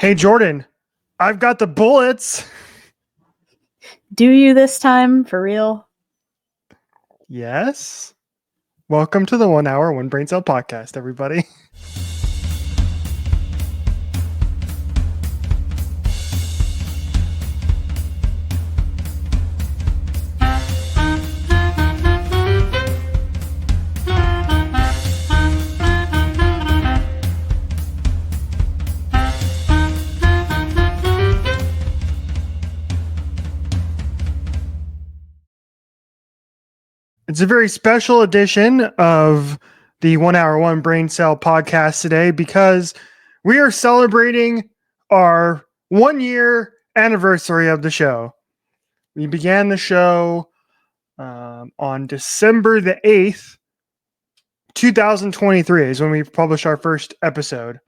Hey, Jordan, I've got the bullets. Do you this time, for real? Yes. Welcome to the 1 hour, one brain cell podcast, everybody. It's a very special edition of the 1 hour, one brain cell podcast today because we are celebrating our 1 year anniversary of the show. We began the show on December the 8th, 2023 is when we published our first episode.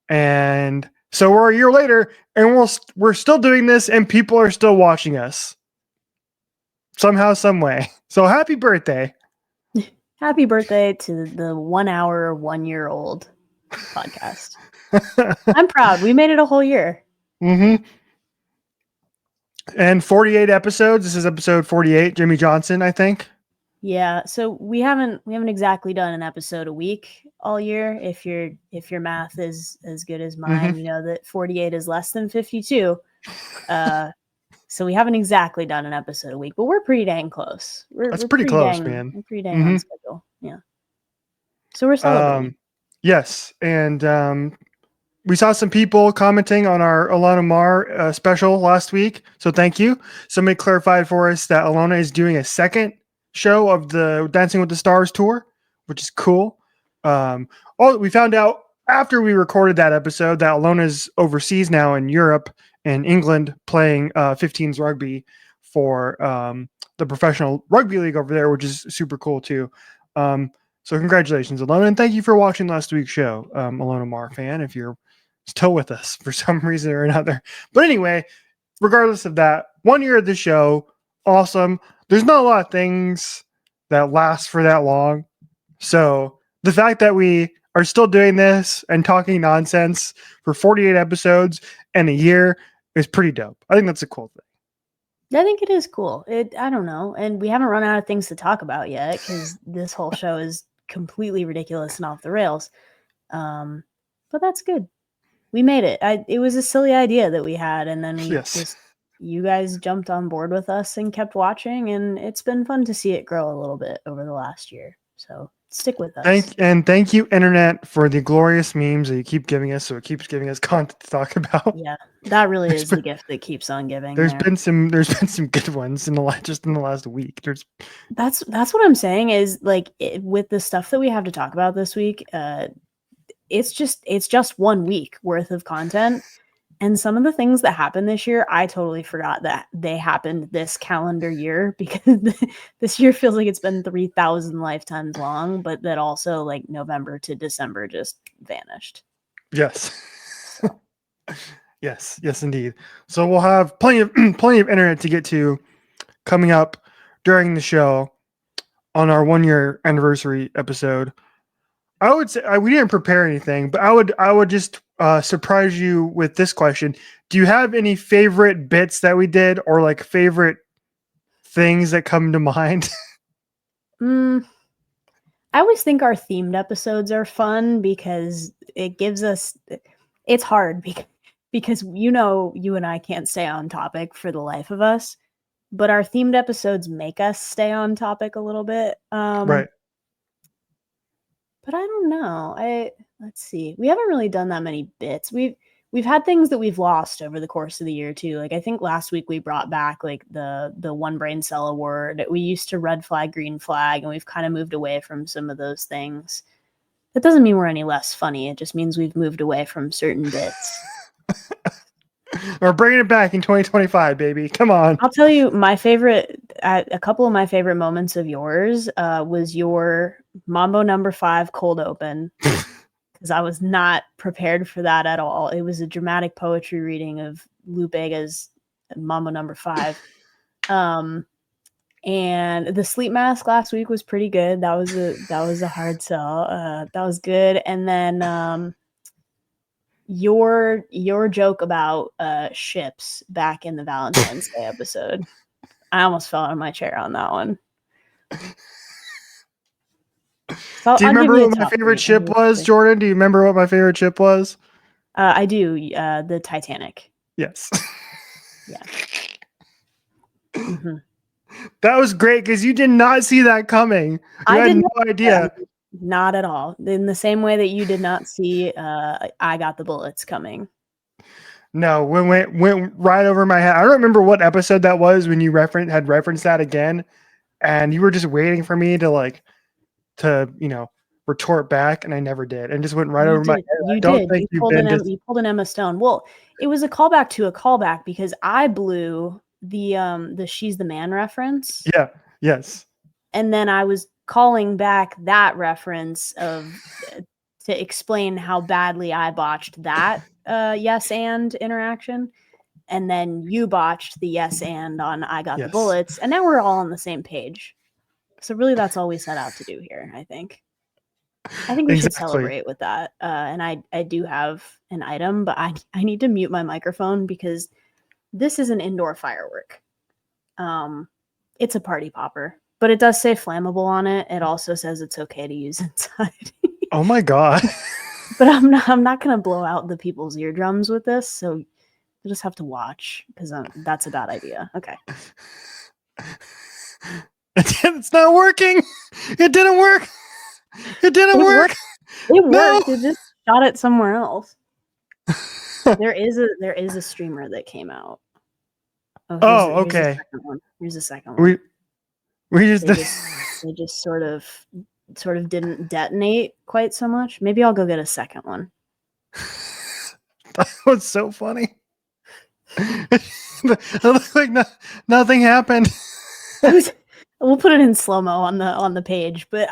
And so we're a year later and we're still doing this and people are still watching us somehow, some way. So happy birthday. Happy birthday to the 1 hour, 1 year old podcast. I'm proud. We made it a whole year. Mm-hmm. And 48 episodes. This is episode 48. Jimmy Johnson, I think. Yeah. So we haven't exactly done an episode a week all year. If your math is as good as mine, you know that 48 is less than 52. So we haven't exactly done an episode a week, but we're pretty dang close. That's pretty close, man. We're pretty dang on schedule. Yeah. So we're celebrating. Yes. And we saw some people commenting on our Alona Mar special last week. So thank you. Somebody clarified for us that Alona is doing a second show of the Dancing with the Stars tour, which is cool. We found out after we recorded that episode that Alona's overseas now in Europe and England playing 15s rugby for the professional rugby league over there, which is super cool too. So congratulations, Alona, and thank you for watching last week's show, Alona Mar fan, if you're still with us for some reason or another. But anyway, regardless of that, 1 year of the show, awesome. There's not a lot of things that last for that long. So the fact that we are still doing this and talking nonsense for 48 episodes and a year is pretty dope. I think that's a cool thing. I think it is cool. I don't know. And we haven't run out of things to talk about yet because this whole show is completely ridiculous and off the rails. But that's good. We made it. It was a silly idea that we had. And then you guys jumped on board with us and kept watching. And it's been fun to see it grow a little bit over the last year. So stick with us. Thank you, Internet, for the glorious memes that you keep giving us. So it keeps giving us content to talk about. Yeah, that really is the gift that keeps on giving. There's been some good ones in the last week. That's what I'm saying is like with the stuff that we have to talk about this week. It's just 1 week worth of content. And some of the things that happened this year, I totally forgot that they happened this calendar year because this year feels like it's been 3,000 lifetimes long, but that also like November to December just vanished. Yes. Yes, indeed. So we'll have plenty of internet to get to coming up during the show on our 1 year anniversary episode. I would say we didn't prepare anything, but I would just surprise you with this question. Do you have any favorite bits that we did or like favorite things that come to mind? I always think our themed episodes are fun because it gives us, it's hard because you and I can't stay on topic for the life of us, but our themed episodes make us stay on topic a little bit. Right. But I don't know. Let's see. We haven't really done that many bits. We've had things that we've lost over the course of the year too. Like I think last week we brought back like the One Brain Cell Award. We used to red flag, green flag, and we've kind of moved away from some of those things. That doesn't mean we're any less funny. It just means we've moved away from certain bits. We're bringing it back in 2025, baby. Come on. I'll tell you my favorite, a couple of my favorite moments of yours was your Mambo No. 5 cold open. Because I was not prepared for that at all. It was a dramatic poetry reading of Lou Bega's Mambo No. 5. And the sleep mask last week was pretty good. That was a hard sell. That was good. And then your joke about ships back in the Valentine's Day episode. I almost fell out of my chair on that one. So Do you remember what my favorite ship was, Jordan? Do you remember what my favorite ship was? I do. The Titanic. Yes. Yeah. Mm-hmm. That was great because you did not see that coming. You had no idea. Not at all. In the same way that you did not see I Got the Bullets coming. No, went right over my head. I don't remember what episode that was when you had referenced that again, and you were just waiting for me to retort back, and I never did, and just went right over my head. You did. You pulled an Emma Stone. Well, it was a callback to a callback because I blew the She's the Man reference. Yeah. Yes. And then I was calling back that reference to explain how badly I botched that yes and interaction. And then you botched the yes and on I Got the Bullets. And now we're all on the same page. So really that's all we set out to do here, I think. We should celebrate with that. And I do have an item, but I need to mute my microphone because this is an indoor firework. It's a party popper, but it does say flammable on it. It also says it's okay to use inside. Oh my God. But I'm not going to blow out the people's eardrums with this. So you'll just have to watch because that's a bad idea. Okay. It's not working. It didn't work. It didn't work. It worked. It just shot it somewhere else. There is a streamer that came out. Okay. Here's the second one. We just they just sort of didn't detonate quite so much. Maybe I'll go get a second one. That was so funny. It looked like nothing happened. We'll put it in slow-mo on the page, but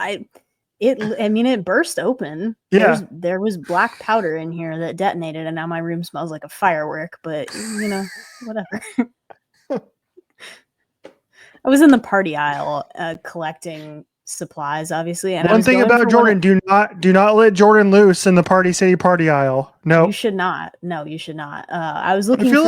it burst open. Yeah. There was black powder in here that detonated, and now my room smells like a firework, but whatever. I was in the party aisle collecting supplies, obviously. And one thing about Jordan, do not let Jordan loose in the Party City party aisle. No. You should not. No, you should not. I was looking for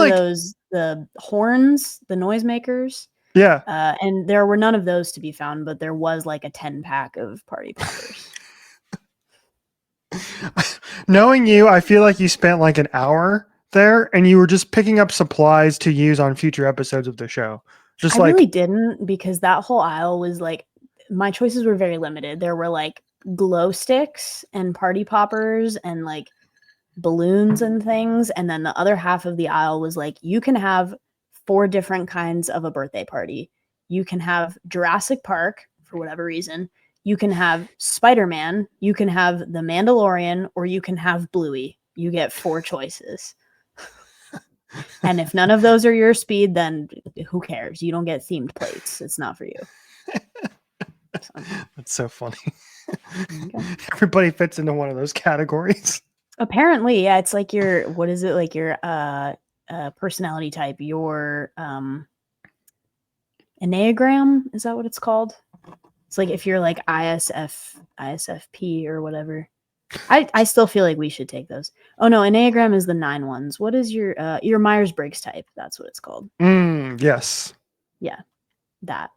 the horns, the noisemakers. Yeah. And there were none of those to be found, but there was like a 10-pack of party poppers. Knowing you, I feel like you spent like an hour there and you were just picking up supplies to use on future episodes of the show. I really didn't, because that whole aisle was like, my choices were very limited. There were like glow sticks and party poppers and like balloons and things. And then the other half of the aisle was like, you can have 4 different kinds of a birthday party. You can have Jurassic Park for whatever reason. You can have Spider-Man. You can have The Mandalorian, or you can have Bluey. You get 4 choices. And if none of those are your speed, then who cares? You don't get themed plates. It's not for you. That's so funny. Okay. Everybody fits into one of those categories. Apparently, yeah. It's like your personality type, your Enneagram. Is that what it's called? It's like if you're like ISFP or whatever. I still feel like we should take those. Oh no, Enneagram is the 9 ones. What is your Myers-Briggs type? That's what it's called. Yes. Yeah, that.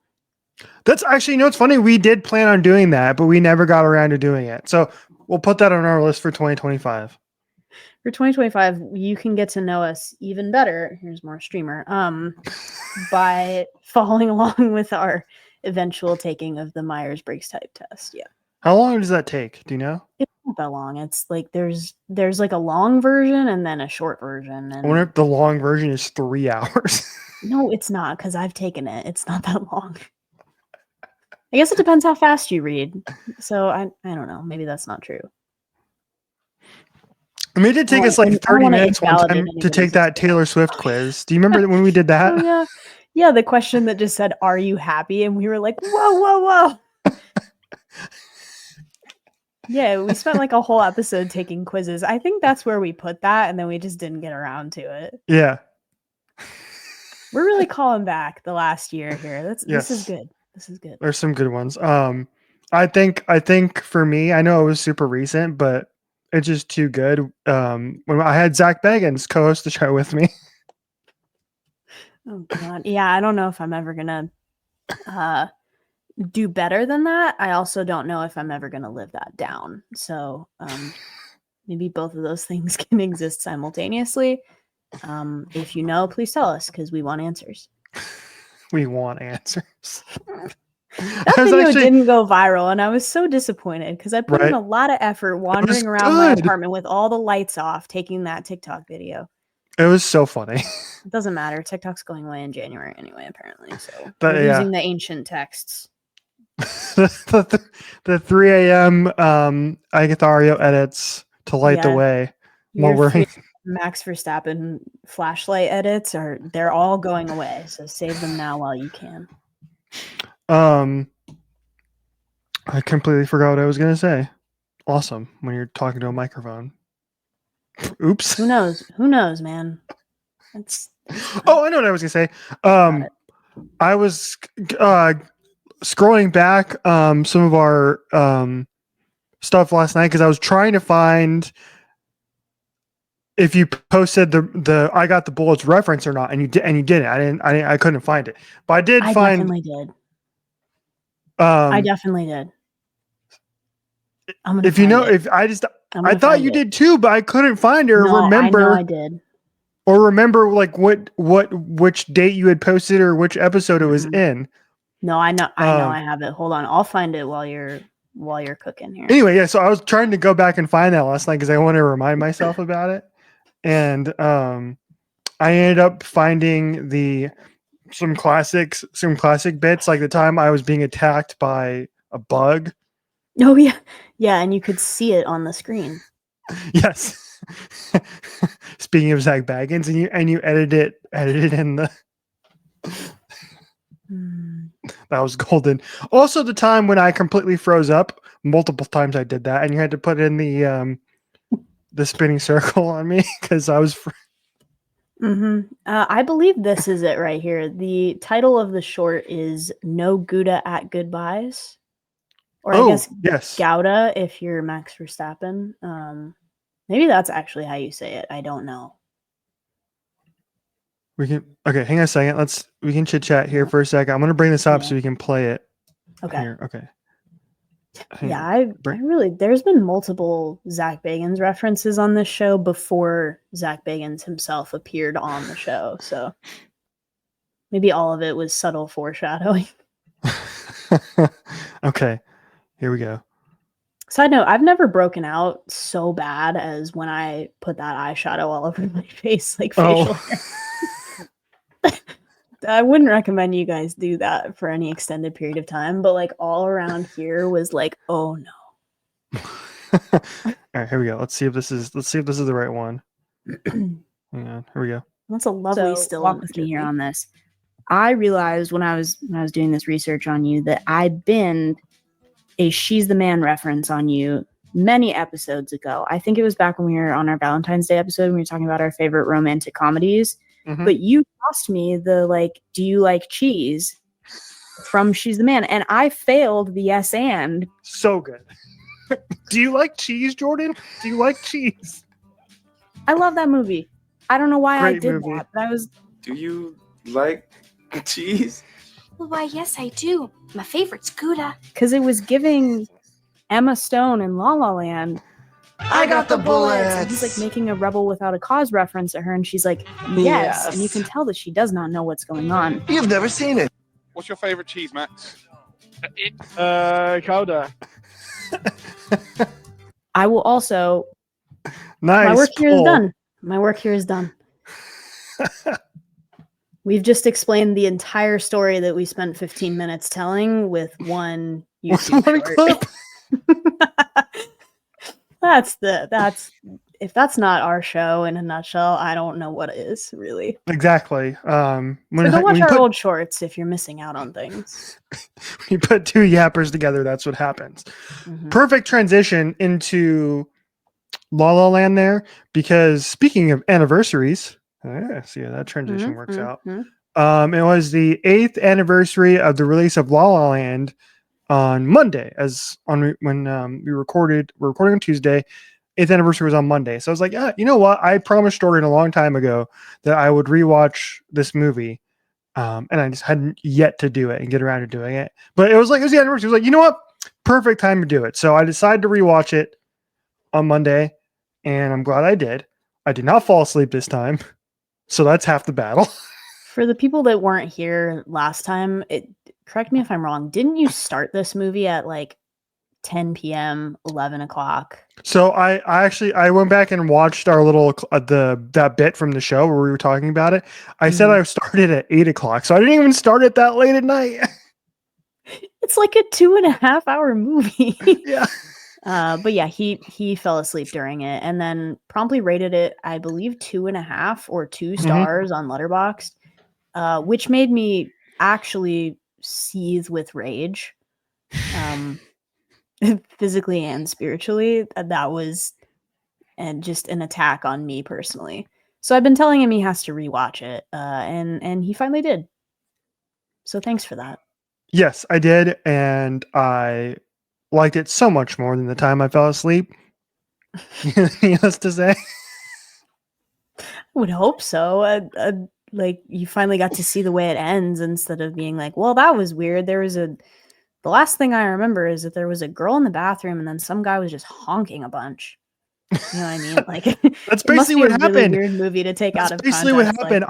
That's actually, it's funny. We did plan on doing that, but we never got around to doing it. So we'll put that on our list for 2025. For 2025, you can get to know us even better. Here's more streamer. By following along with our eventual taking of the Myers-Briggs type test. Yeah. How long does that take? Do you know? It's not that long. It's like there's like a long version and then a short version. And I wonder if the long version is 3 hours. No, it's not, because I've taken it. It's not that long. I guess it depends how fast you read. So I don't know. Maybe that's not true. I mean, it did take us like 30 minutes one time to take that Taylor Swift quiz. Do you remember when we did that? Oh, yeah. Yeah, the question that just said, "Are you happy?" And we were like, whoa. Yeah, we spent like a whole episode taking quizzes. I think that's where we put that, and then we just didn't get around to it. Yeah. We're really calling back the last year here. This is good. This is good. There's some good ones. I think for me, I know it was super recent, but It's just too good. When I had Zach Bagans co-host the show with me. Oh God, yeah. I don't know if I'm ever gonna do better than that. I also don't know if I'm ever gonna live that down. So maybe both of those things can exist simultaneously. If you know, please tell us because we want answers. We want answers. That video didn't go viral, and I was so disappointed because I put in a lot of effort wandering around my apartment with all the lights off, taking that TikTok video. It was so funny. It doesn't matter. TikTok's going away in January anyway, apparently. So we're using the ancient texts. the 3 a.m. Agathario edits to light the way. Max Verstappen flashlight edits they're all going away. So save them now while you can. I completely forgot what I was gonna say. Awesome when you're talking to a microphone. Oops. Who knows, man? Oh, I know what I was gonna say. I was scrolling back some of our stuff last night because I was trying to find if you posted the I got the bullets reference or not, and you didn't. I couldn't find it, but I did find. Definitely did. I definitely did. If you know, if I thought you did too, but I couldn't find it or remember. I know I did. Or remember like which date you had posted or which episode it was in. No, I know I have it. Hold on, I'll find it while you're cooking here. Anyway, yeah, so I was trying to go back and find that last night because I want to remind myself about it. And I ended up finding some classic bits, like the time I was being attacked by a bug. Oh yeah. Yeah, and you could see it on the screen. Yes. Speaking of Zach Bagans, and you edited in the that was golden. Also, the time when I completely froze up multiple times, I did that, and you had to put in the spinning circle on me because I was. I believe this is it right here. The title of the short is "No Gouda at Goodbyes," or I guess yes, Gouda if you're Max Verstappen. Maybe that's actually how you say it. I don't know. Okay, hang on a second. We can chit chat here for a second. I'm gonna bring this up so we can play it. Okay. Here. Okay. I really there's been multiple Zach Bagans references on this show before Zach Bagans himself appeared on the show. So maybe all of it was subtle foreshadowing. Okay. Here we go. Side note, I've never broken out so bad as when I put that eyeshadow all over my face, like facial hair. I wouldn't recommend you guys do that for any extended period of time, but like all around here was like, oh no. All right, here we go. Let's see if this is the right one. Hang on, here we go. That's a lovely still walk with me here on this. I realized when I was doing this research on you that I binned a She's the Man reference on you many episodes ago. I think it was back when we were on our Valentine's Day episode when we were talking about our favorite romantic comedies. Mm-hmm. But you asked me do you like cheese from She's the Man? And I failed the yes and. So good. Do you like cheese, Jordan? Do you like cheese? I love that movie. I don't know why I did that, but I was. Do you like cheese? Well, why, yes, I do. My favorite's Gouda. Because it was giving Emma Stone in La La Land. I got the bullets. And he's like making a Rebel Without a Cause reference to her, and she's like, yes. And you can tell that she does not know what's going on. You've never seen it. What's your favorite cheese, Max? Gouda. I will also. Nice. My work here is done. We've just explained the entire story that we spent 15 minutes telling with one YouTube short. That's if that's not our show in a nutshell, I don't know what is really. Exactly. So go watch our old shorts if you're missing out on things. You put two yappers together, that's what happens. Mm-hmm. Perfect transition into La La Land there, because speaking of anniversaries, see how that transition works out. It was the 8th anniversary of the release of La La Land on Monday, we're recording on Tuesday, 8th anniversary was on Monday. So I was like, you know what? I promised Dorian a long time ago that I would rewatch this movie. And I just hadn't yet to do it and get around to doing it. But it was the anniversary. I was like, you know what? Perfect time to do it. So I decided to rewatch it on Monday, and I'm glad I did. I did not fall asleep this time. So that's half the battle. For the people that weren't here last time, correct me if I'm wrong, didn't you start this movie at like 10 p.m., 11 o'clock? So I went back and watched our little that bit from the show where we were talking about it. I said I started at 8 o'clock, so I didn't even start it that late at night. It's like a 2.5 hour movie. Yeah. But yeah, he fell asleep during it and then promptly rated it, I believe, 2.5 or 2 stars on Letterboxd, which made me actually seethe with rage, physically and spiritually. That was just an attack on me personally. So I've been telling him he has to rewatch it, and he finally did. So thanks for that. Yes, I did, and I liked it so much more than the time I fell asleep. Anything else to say? I would hope so. Like you finally got to see the way it ends instead of being like, well, that was weird. The last thing I remember is that there was a girl in the bathroom and then some guy was just honking a bunch. You know what I mean? Like That's basically what happened. Really weird movie to take out of context. Basically what happened.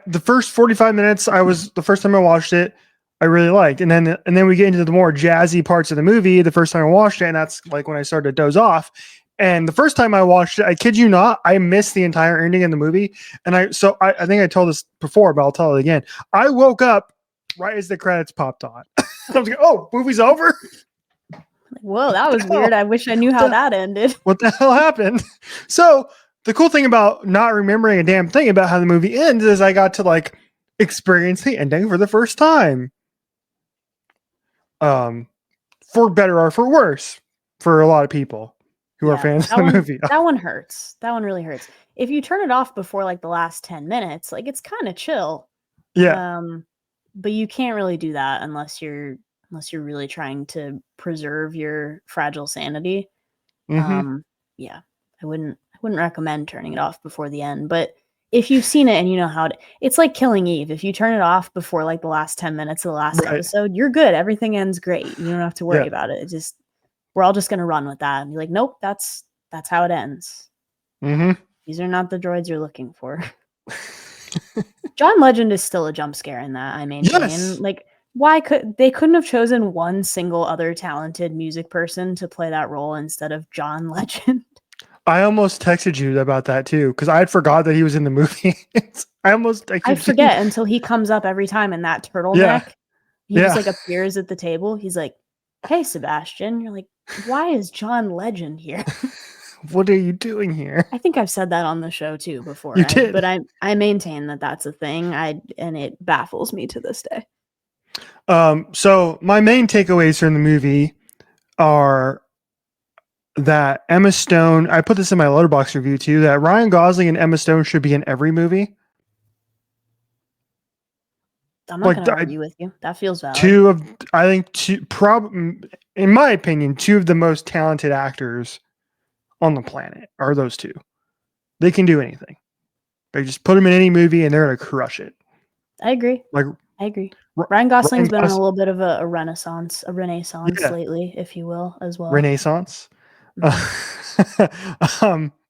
The first 45 minutes, the first time I watched it, I really liked, and then we get into the more jazzy parts of the movie. The first time I watched it, and that's like when I started to doze off. And the first time I watched it, I kid you not, I missed the entire ending of the movie. And I think I told this before, but I'll tell it again. I woke up right as the credits popped on. I was like, "Oh, movie's over." Whoa, that was weird. I wish I knew how that ended. What the hell happened? So the cool thing about not remembering a damn thing about how the movie ends is I got to like experience the ending for the first time. For better or for worse, for a lot of people who are fans of the movie. That one hurts. That one really hurts. If you turn it off before like the last 10 minutes, like it's kind of chill. Yeah. But you can't really do that unless you're really trying to preserve your fragile sanity. Yeah, I wouldn't recommend turning it off before the end. But if you've seen it and you know how it's like Killing Eve. If you turn it off before like the last 10 minutes of the last episode, you're good. Everything ends great. You don't have to worry about it. We're all just gonna run with that and be like, nope, that's how it ends. These are not the droids you're looking for. John Legend is still a jump scare in that, I maintain. Yes. Like, they couldn't have chosen one single other talented music person to play that role instead of John Legend? I almost texted you about that too, because I had forgot that he was in the movie. I forget until he comes up every time in that turtleneck. He just like appears at the table. He's like, "Hey, Sebastian." You're like, "Why is John Legend here?" What are you doing here? I think I've said that on the show too before. You did. But I maintain that that's a thing. And it baffles me to this day. So my main takeaways from the movie are that Emma Stone, I put this in my Letterboxd review too, that Ryan Gosling and Emma Stone should be in every movie. I'm not going to argue with you. That feels valid. In my opinion, two of the most talented actors on the planet are those two. They can do anything. They just put them in any movie and they're going to crush it. I agree. Ryan Gosling's been on a little bit of a renaissance lately, if you will, as well. Renaissance. I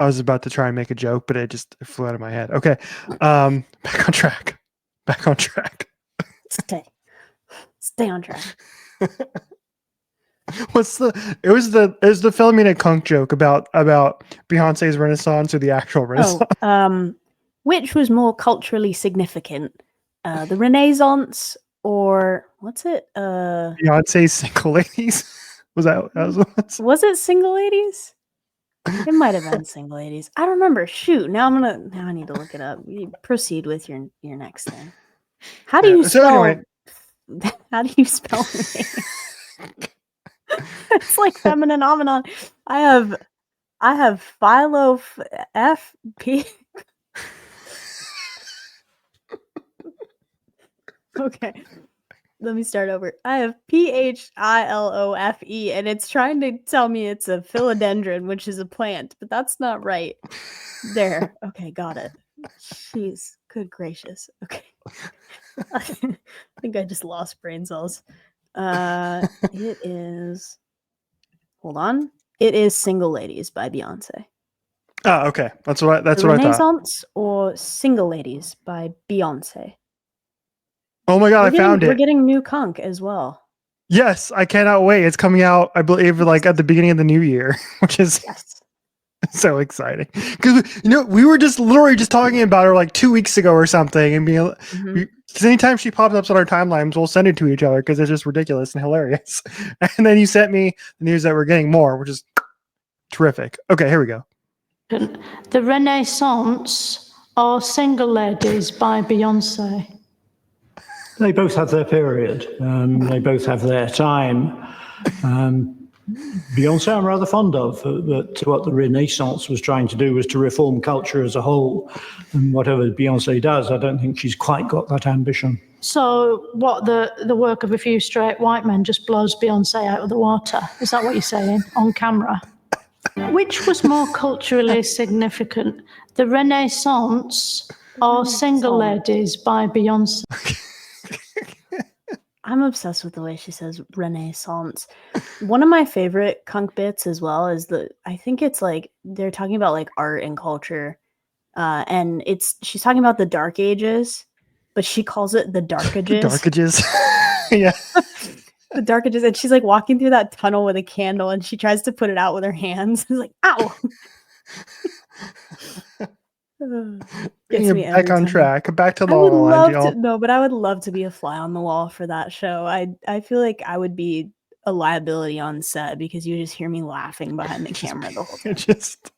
was about to try and make a joke, but it flew out of my head. Okay. Back on track. Stay on track. It was the Philomena Cunk joke about Beyonce's Renaissance or the actual Renaissance? Which was more culturally significant? The Renaissance or what's it? Beyonce's Single Ladies? Was it Single Ladies? It might have been Single Ladies. I don't remember. Shoot. Now I need to look it up. You proceed with your next thing. How do you spell? Anyway. How do you spell it? It's like feminine nomenon. I have Philo F P. Okay. Let me start over. I have Philofe, and it's trying to tell me it's a philodendron, which is a plant, but that's not right. There. Okay, got it. Jeez, good gracious. Okay. I think I just lost brain cells. It is. Hold on. It is "Single Ladies" by Beyonce. Oh, okay. That's what I The thought. Renaissance or "Single Ladies" by Beyonce. Oh my god, I found We're it. getting new Cunk as well. Yes, I cannot wait. It's coming out, I believe, like at the beginning of the new year, which is Yes. so exciting. Because we were just literally just talking about her like 2 weeks ago or something, and being Mhm. because anytime she pops up on our timelines, we'll send it to each other because it's just ridiculous and hilarious. And then you sent me the news that we're getting more, which is terrific. Okay, here we go. The Renaissance or Single Ladies by Beyonce. They both have their period. They both have their time. Beyonce I'm rather fond of, but what the Renaissance was trying to do was to reform culture as a whole. And whatever Beyonce does, I don't think she's quite got that ambition. So what, the work of a few straight white men just blows Beyonce out of the water? Is that what you're saying on camera? Which was more culturally significant, the Renaissance or Single Ladies by Beyonce? I'm obsessed with the way she says Renaissance. One of my favorite Cunk bits as well is I think it's like they're talking about like art and culture, and she's talking about the Dark Ages, but she calls it the Dark The Ages. Dark Ages. Yeah. The Dark Ages, and she's like walking through that tunnel with a candle, and she tries to put it out with her hands. It's like, ow! Gets You're me back every on time. track. Back to I would La La Land, love y'all. to but I would love to be a fly on the wall for that show. I feel like I would be a liability on set because you just hear me laughing behind the camera the whole time. It's just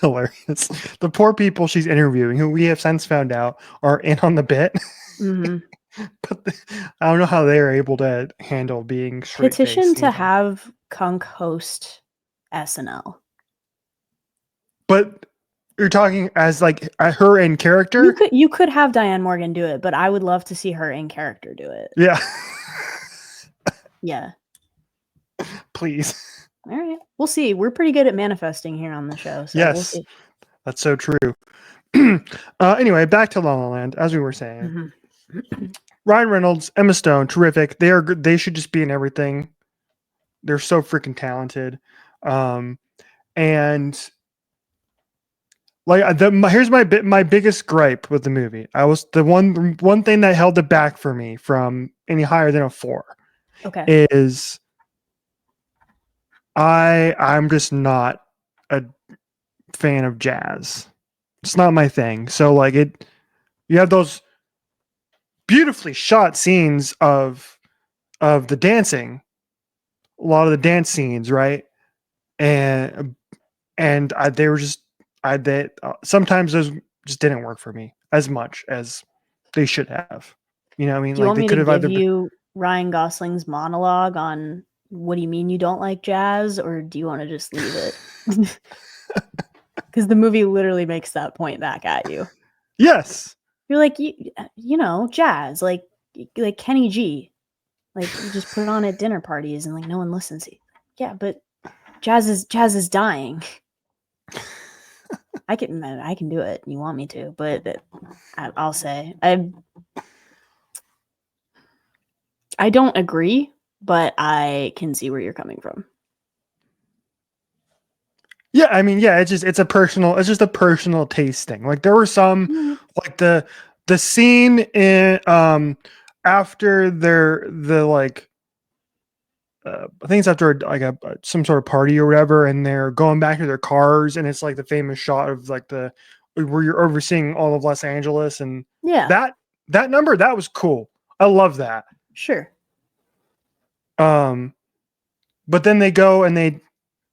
hilarious. The poor people she's interviewing, who we have since found out are in on the bit. Mhm. But I don't know how they are able to handle being straight Petition to have Cunk host SNL. But you're talking as like her in character. You could have Diane Morgan do it, but I would love to see her in character do it. Yeah. Yeah. Please. All right. We'll see. We're pretty good at manifesting here on the show. So we'll Yes. see. That's so true. Anyway, back to La La Land, as we were saying. Mhm. Ryan Reynolds, Emma Stone, terrific. They should just be in everything. They're so freaking talented. And like here's my biggest gripe with the movie. I was the one thing that held it back for me from any higher than a 4 Okay. is I'm just not a fan of jazz. It's not my thing. So like you have those beautifully shot scenes of the dancing, a lot of the dance scenes, right? And they were just sometimes those just didn't work for me as much as they should have. You know what I mean? Do you want they me could to have give either you Ryan Gosling's monologue on what do you mean you don't like jazz, or do you want to just leave it? Because the movie literally makes that point back at you. Yes. You're like, you know, jazz, like Kenny G. Like you just put it on at dinner parties and like no one listens to you. Yeah, but jazz is dying. I can do it. You want me to, but I'll say I don't agree, but I can see where you're coming from. Yeah, I mean, yeah, it's just a personal taste thing. Like there were some like the scene in after the like I think it's after like some sort of party or whatever, and they're going back to their cars, and it's like the famous shot of like where you're overseeing all of Los Angeles, and Yeah, that number, that was cool. I love that. sure. But then they go and they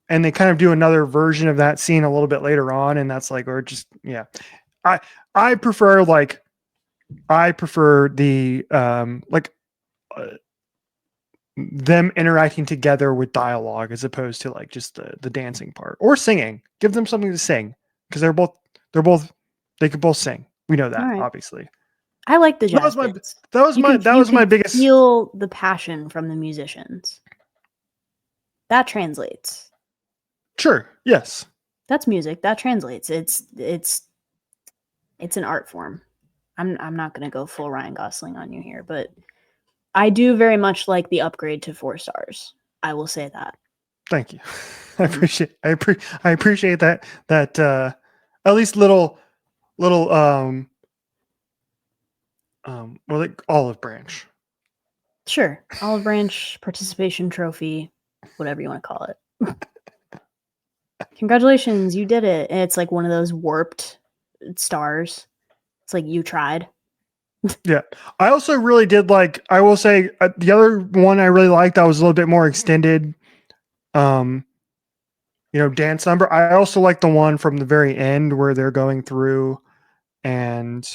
kind of do another version of that scene a little bit later on, and that's like, or just yeah. I prefer the them interacting together with dialogue as opposed to like just the dancing part or singing. Give them something to sing because they could both sing. We know that, All right. obviously. I like the That jazz was my bits. that was You my can- that you was my can biggest. Feel the passion from the musicians. That translates. Sure. Yes. That's music. That translates. It's an art form. I'm not gonna go full Ryan Gosling on you here, but I do very much like the upgrade to 4 stars. I will say that. Thank you. I appreciate that at least little like olive branch. Sure. Olive branch participation trophy, whatever you want to call it. Congratulations, you did it. And it's like one of those warped stars. It's like you tried. Yeah. I also really did like, I will say the other one I really liked that was a little bit more extended, dance number. I also like the one from the very end where they're going through and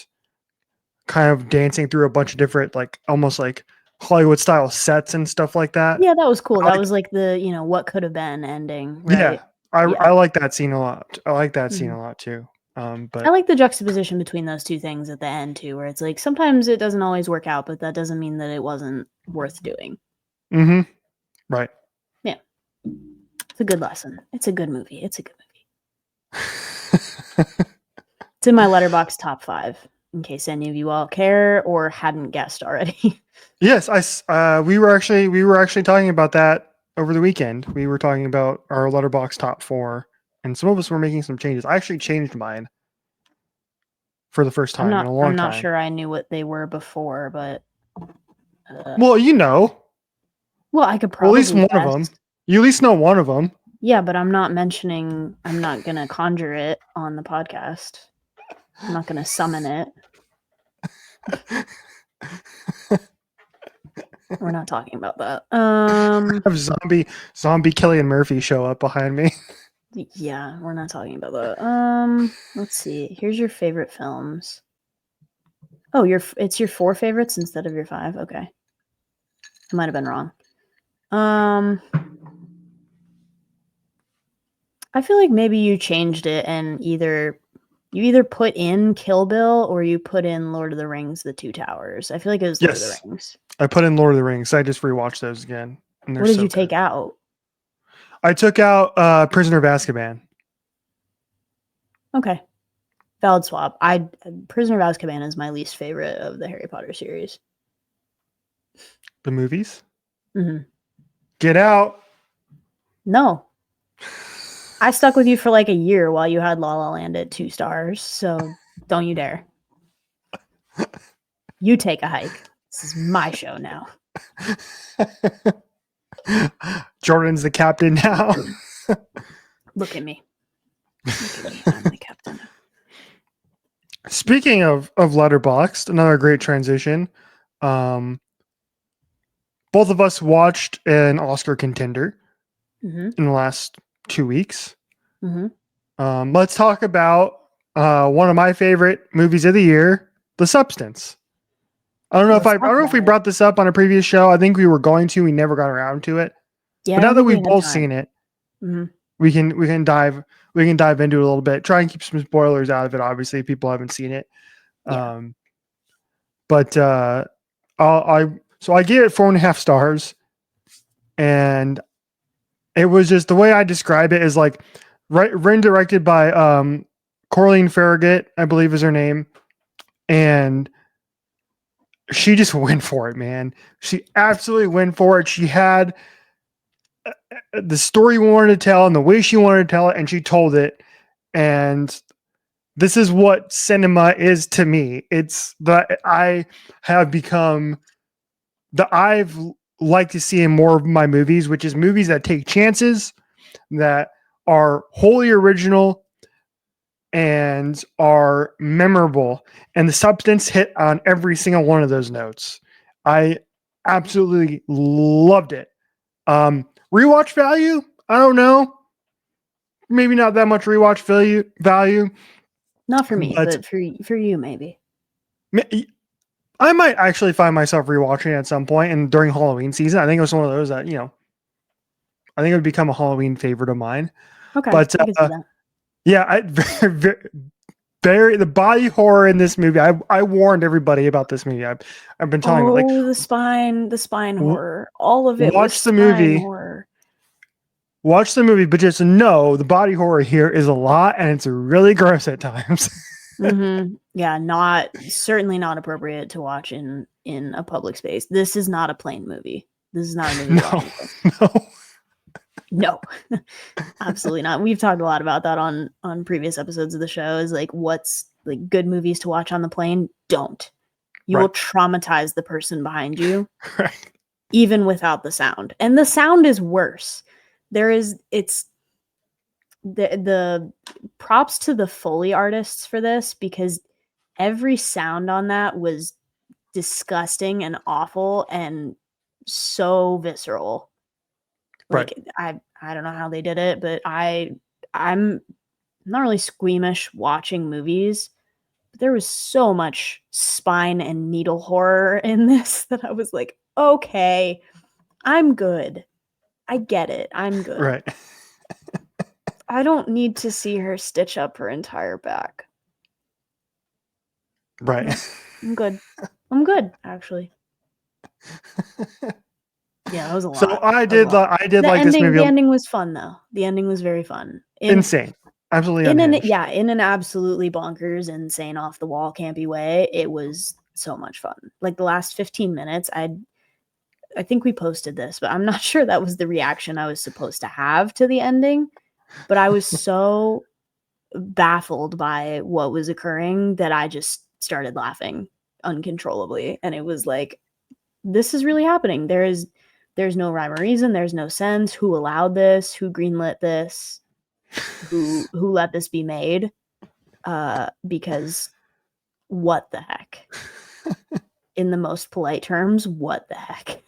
kind of dancing through a bunch of different, like almost like Hollywood style sets and stuff like that. Yeah, that was cool. I That like- was like the, what could have been ending, right? Yeah. I Yeah. like that scene a lot. I like that scene Mhm. a lot too. But I like the juxtaposition between those two things at the end too, where it's like sometimes it doesn't always work out, but that doesn't mean that it wasn't worth doing. mm-hmm. Right. It's a good lesson. It's a good movie. It's a good movie. It's in my Letterboxd top 5, in case any of you all care or hadn't guessed already. Yes, we were actually talking about that over the weekend. We were talking about our Letterboxd top 4, and some of us were making some changes. I actually changed mine for the first time in a long I'm not time. sure I knew what they were before, but Well, well, I could or at probably least one of them. guess. You at least know one of them. Yeah, but I'm not gonna conjure it on the podcast. I'm not gonna summon it. We're not talking about that. Have zombie Killian Murphy show up behind me. Yeah, we're not talking about that. Let's see. Here's your favorite films. Oh, it's your 4 favorites instead of your 5. Okay, I might have been wrong. I feel like maybe you changed it and you either put in Kill Bill or you put in Lord of the Rings: The Two Towers. I feel like it was Lord of Yes. the Rings. I put in Lord of the Rings. I just rewatched those again. And What did you take out? I took out Prisoner of Azkaban. Okay. Valid swap. Prisoner of Azkaban is my least favorite of the Harry Potter series. The movies. Mm-hmm. Get out. No. I stuck with you for like a year while you had La La Land at 2 stars, so don't you dare. You take a hike. This is my show now. Jordan's the captain now. Look at me. Look at me. I'm the captain. Speaking of Letterboxd, another great transition. Both of us watched an Oscar contender Mm-hmm. in the last 2 weeks. Mm-hmm. Let's talk about one of my favorite movies of the year, The Substance. I don't know if we brought this up on a previous show. I think we were going to. We never got around to it. Yeah, But I now don't that think we we've had both time. seen it, Mhm. we can dive into it a little bit. Try and keep some spoilers out of it. Obviously, if people haven't seen it. Yeah. But I gave it 4.5 stars, and it was just the way I describe it is like written directed by Coraline Farragut, I believe is her name, and she just went for it, man. She absolutely went for it. She had the story we wanted to tell and the way she wanted to tell it, and she told it. And this is what cinema is to me. It's that I have become that I've liked to see in more of my movies, which is movies that take chances, that are wholly original and are memorable. And The Substance hit on every single one of those notes. I absolutely loved it. Rewatch value? I don't know. Maybe not that much rewatch value. Not for me, But- but for you maybe. I might actually find myself rewatching it at some point, and during Halloween season, I think it was one of those that, I think it would become a Halloween favorite of mine. Okay, But I can see that. yeah, very, very, the body horror in this movie. I warned everybody about this movie. I've been telling them, like, the spine horror. All of it watch was the spine movie. horror. Watch the movie, but just know the body horror here is a lot, and it's really gross at times. Yeah, certainly not appropriate to watch in a public space. This is not a plane movie. This is not a movie. No, absolutely not. We've talked a lot about that on previous episodes of the show. Is like, what's like good movies to watch on the plane? Don't. You will traumatize the person behind you, even without the sound. And the sound is worse. It's the props to the Folie artists for this, because every sound on that was disgusting and awful and so visceral. Like, I don't know how they did it, but I'm not really squeamish watching movies, but there was so much spine and needle horror in this that I was like, okay, I'm good. I get it. I'm good. Right. I don't need to see her stitch up her entire back. Right. I'm good. I'm good, actually. Yeah, that was a lot. So I did like this movie. The ending was fun, though. The ending was very fun. Insane. Absolutely unhinged. In an absolutely bonkers, insane, off the wall, campy way. It was so much fun. Like the last 15 minutes, I think we posted this, but I'm not sure that was the reaction I was supposed to have to the ending. But I was so baffled by what was occurring that I just started laughing uncontrollably. And it was like, this is really happening. There's no rhyme or reason. There's no sense. Who allowed this? Who greenlit this? Who let this be made? Because what the heck? In the most polite terms, what the heck?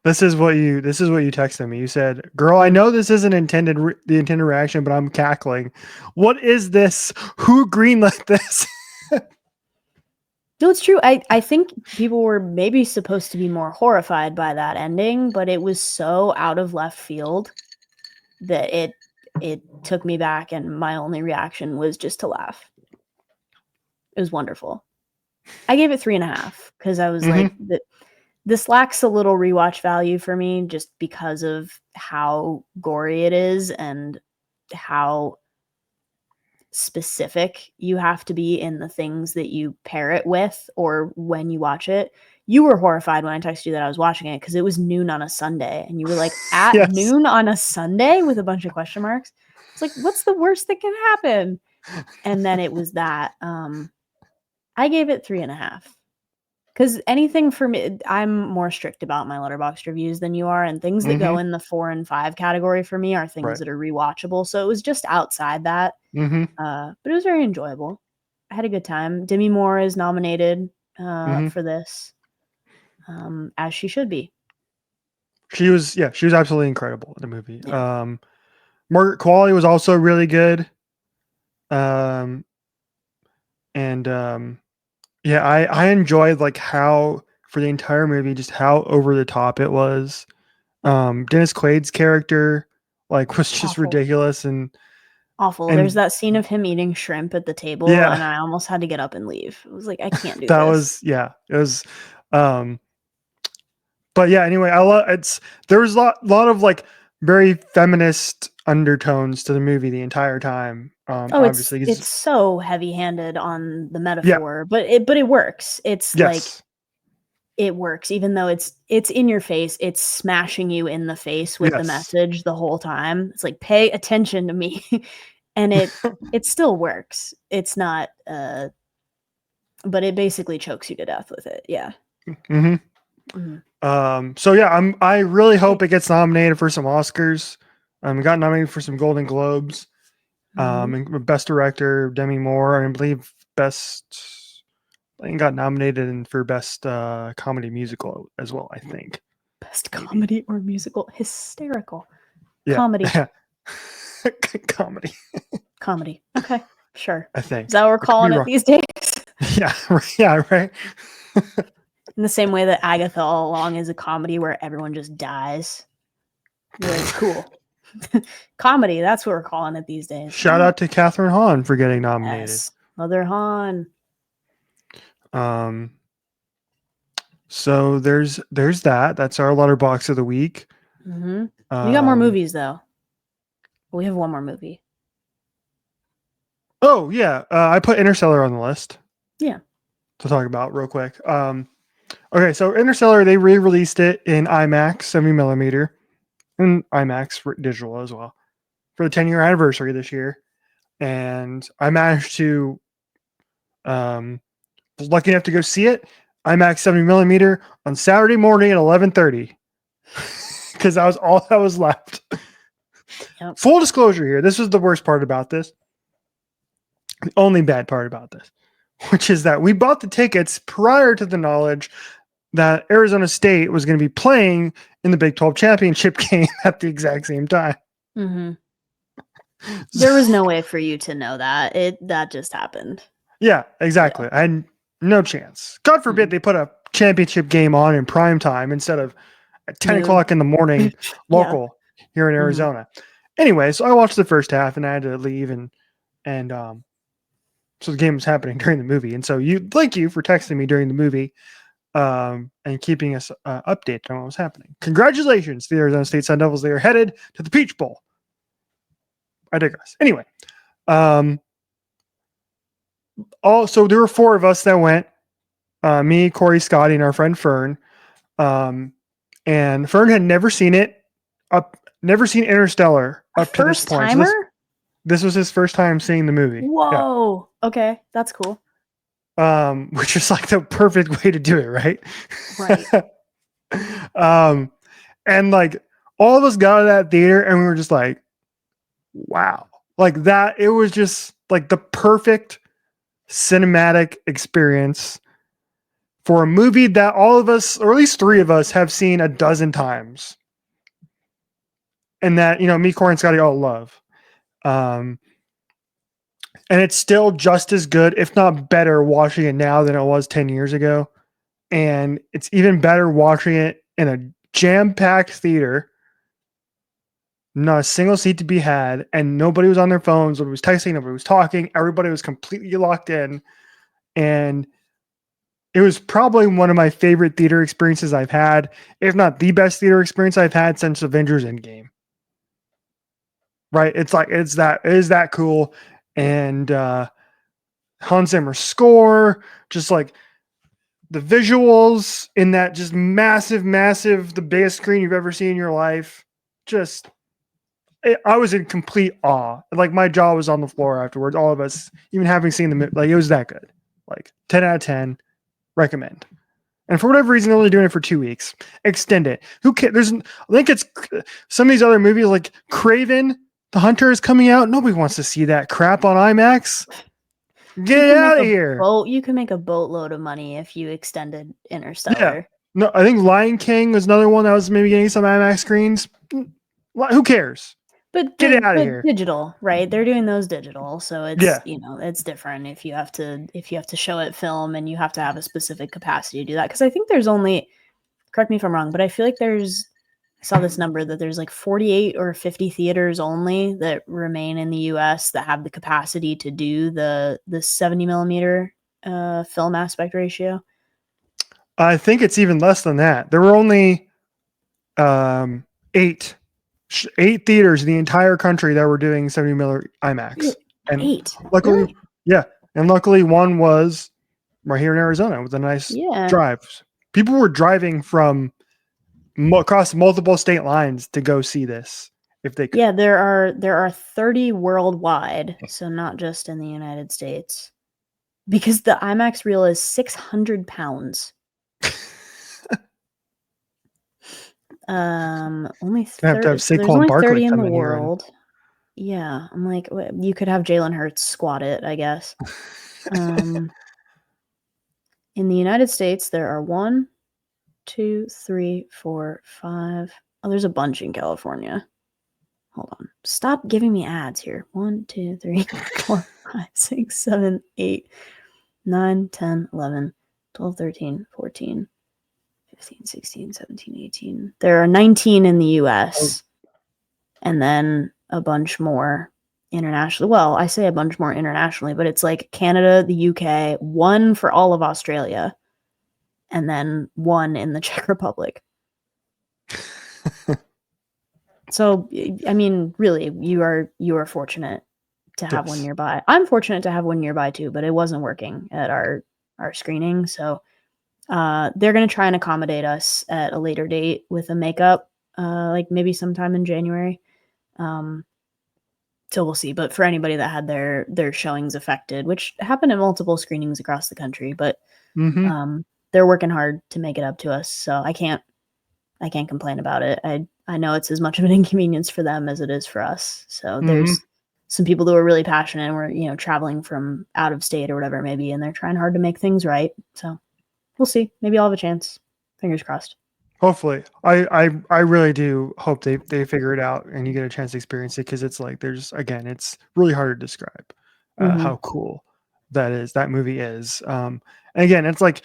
This is what you texted me. You said, "Girl, I know this isn't the intended reaction, but I'm cackling. What is this? Who greenlit this?" No, it's true. I think people were maybe supposed to be more horrified by that ending, but it was so out of left field that it took me back, and my only reaction was just to laugh. It was wonderful. I gave it 3.5 because I was like, this lacks a little rewatch value for me just because of how gory it is and how specific you have to be in the things that you pair it with or when you watch it. You were horrified when I texted you that I was watching it because it was noon on a Sunday, and you were like, at noon on a Sunday with a bunch of question marks. It's like, what's the worst that can happen? And then it was that. I gave it 3.5 because anything for me, I'm more strict about my Letterboxd reviews than you are, and things that go in the 4 and 5 category for me are things that are rewatchable. So it was just outside that, but it was very enjoyable. I had a good time. Demi Moore is nominated for this, as she should be. She was absolutely incredible in the movie. Margaret Qualley was also really good. I enjoyed like how for the entire movie just how over the top it was. Dennis Quaid's character like was just ridiculous and awful. And there's that scene of him eating shrimp at the table, and I almost had to get up and leave. I was like, I can't do this. It was but yeah, anyway, there was a lot of like very feminist undertones to the movie the entire time. Obviously it's so heavy-handed on the metaphor, but it works. It's like it works, even though it's in your face. It's smashing you in the face with the message the whole time. It's like, pay attention to me. And it still works. It's not but it basically chokes you to death with it. Yeah. I really hope it gets nominated for some Oscars. It got nominated for some Golden Globes. And Best Director, Demi Moore, and I believe got nominated for Best Comedy Musical as well, I think. Best Comedy or Musical. Hysterical. Yeah. Comedy. Comedy. Okay, sure. I think. Is that what we're calling it these days? Yeah, right. In the same way that Agatha All Along is a comedy where everyone just dies. You're like, cool. Comedy, that's what we're calling it these days. Shout out to Catherine Hahn for getting nominated. Mother Han. So there's that. That's our Letterboxd of the week. We got more Um, movies though. We have one more movie. Oh yeah, I put Interstellar on the list. Yeah. To talk about real quick. Okay, so Interstellar, they re-released it in IMAX 70mm and IMAX digital as well for the 10-year anniversary this year. And I managed to was lucky enough to go see it IMAX 70mm on Saturday morning at 11:30 because that was all that was left. Yep. Full disclosure here, this was the worst part about this. The only bad part about this, which is that we bought the tickets prior to the knowledge that Arizona State was going to be playing in the Big 12 championship game at the exact same time. Mm-hmm. There was no way for you to know that. That just happened. Yeah, exactly. I had no chance. God forbid they put a championship game on in prime time instead of at 10 o'clock in the morning local here in Arizona. Anyway, so I watched the first half and I had to leave and so the game was happening during the movie. And so thank you for texting me during the movie and keeping us updated on what was happening. Congratulations to the Arizona State Sun Devils. They are headed to the Peach Bowl. I digress. Anyway, so there were 4 of us that went. Me, Corey, Scotty, and our friend Fern. And Fern had never seen it. Never seen Interstellar up to this point. Timer? So this was his first time seeing the movie. Whoa. Yeah. Okay, that's cool. Which is like the perfect way to do it, right? Right. And like all of us got out of that theater and we were just like, wow. Like that, it was just like the perfect cinematic experience for a movie that all of us, or at least 3 of us, have seen a dozen times. And that, me, Corey, and Scotty all love. And it's still just as good, if not better, watching it now than it was 10 years ago. And it's even better watching it in a jam-packed theater. Not a single seat to be had. And nobody was on their phones. Nobody was texting. Nobody was talking. Everybody was completely locked in. And it was probably one of my favorite theater experiences I've had, if not the best theater experience I've had since Avengers Endgame. Right? It is that cool. And Hans Zimmer's score, just like the visuals in that just massive, the biggest screen you've ever seen in your life. I was in complete awe. Like my jaw was on the floor afterwards. All of us, even having seen the movie, like it was that good. Like 10 out of 10. Recommend. And for whatever reason, they're only doing it for 2 weeks. Extend it. Who cares? I think it's some of these other movies like Craven the Hunter is coming out. Nobody wants to see that crap on IMAX. Get it out of here. You can make a boatload of money if you extended Interstellar. Yeah. No, I think Lion King was another one that was maybe getting some IMAX screens. Who cares? But get it out of here. Digital, right? They're doing those digital, so it's it's different if you have to show it film and you have to have a specific capacity to do that. Because I think there's only, correct me if I'm wrong, but I feel like I saw this number that there's like 48 or 50 theaters only that remain in the U.S. that have the capacity to do the 70mm film aspect ratio. I think it's even less than that. There were only 8 theaters in the entire country that were doing 70mm IMAX. And 8. Luckily, really? Yeah. And luckily one was right here in Arizona with a nice drive. People were driving from across multiple state lines to go see this if they could. Yeah, there are 30 worldwide, so not just in the United States. Because the IMAX reel is 600 pounds. Only 30, have to have there's only Barkley 30 in come the in here world. Yeah, I'm like, you could have Jalen Hurts squat it, I guess. In the United States, there are 1, 2, 3, 4, 5. Oh, there's a bunch in California. Hold on. Stop giving me ads here. 1, 2, 3, 4, 5, 6, 7, 8, 9, 10, 11, 12, 13, 14, 15, 16, 17, 18. There are 19 in the US. And then a bunch more internationally. Well, I say a bunch more internationally, but it's like Canada, the UK, one for all of Australia, and then one in the Czech Republic. So, I mean, really, you are fortunate to have one Yes. nearby. I'm fortunate to have one nearby too, but it wasn't working at our screening. So, they're gonna try and accommodate us at a later date with a makeup, like maybe sometime in January. So we'll see. But for anybody that had their showings affected, which happened at multiple screenings across the country, but Mm-hmm. they're working hard to make it up to us. So I can't complain about it. I know it's as much of an inconvenience for them as it is for us. So there's some people who are really passionate and were, traveling from out of state or whatever it may be, and they're trying hard to make things right. So we'll see. Maybe I'll have a chance. Fingers crossed. Hopefully, I really do hope they figure it out and you get a chance to experience it, because it's like it's really hard to describe Mhm. how cool that movie is. And again, it's like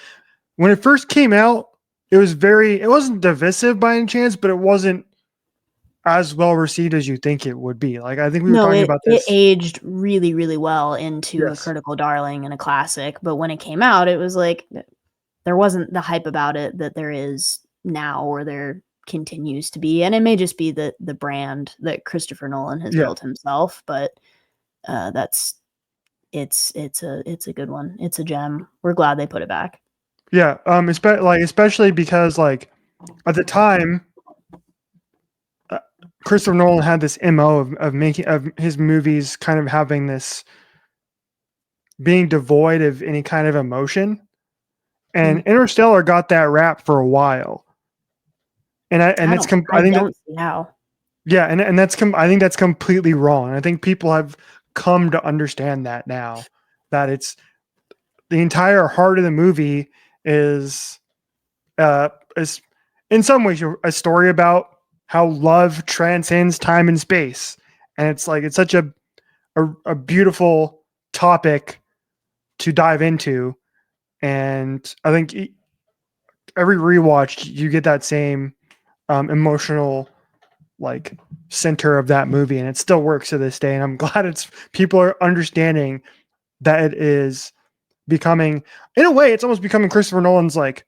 when it first came out, it wasn't divisive by any chance, but it wasn't as well received as you think it would be. Like, I think we were No, talking it about it this. aged really, really well into a Yes. critical darling and a classic, but when it came out, it was like there wasn't the hype about it that there is now, or there continues to be, and it may just be the brand that Christopher Nolan has Yeah. built himself, but it's a good one. It's a gem. We're glad they put it back. Yeah, especially because like at the time, Christopher Nolan had this MO of making of his movies kind of having this being devoid of any kind of emotion, and Interstellar got that rap for a while, and I think that, don't see how. yeah, and I think that's completely wrong. And I think people have come to understand that now, that it's the entire heart of the movie is is in some ways a story about how love transcends time and space, and it's like it's such a beautiful topic to dive into, and I think every rewatch you get that same emotional like center of that movie, and it still works to this day. And I'm glad people are understanding that it is becoming, in a way, it's almost becoming Christopher Nolan's like.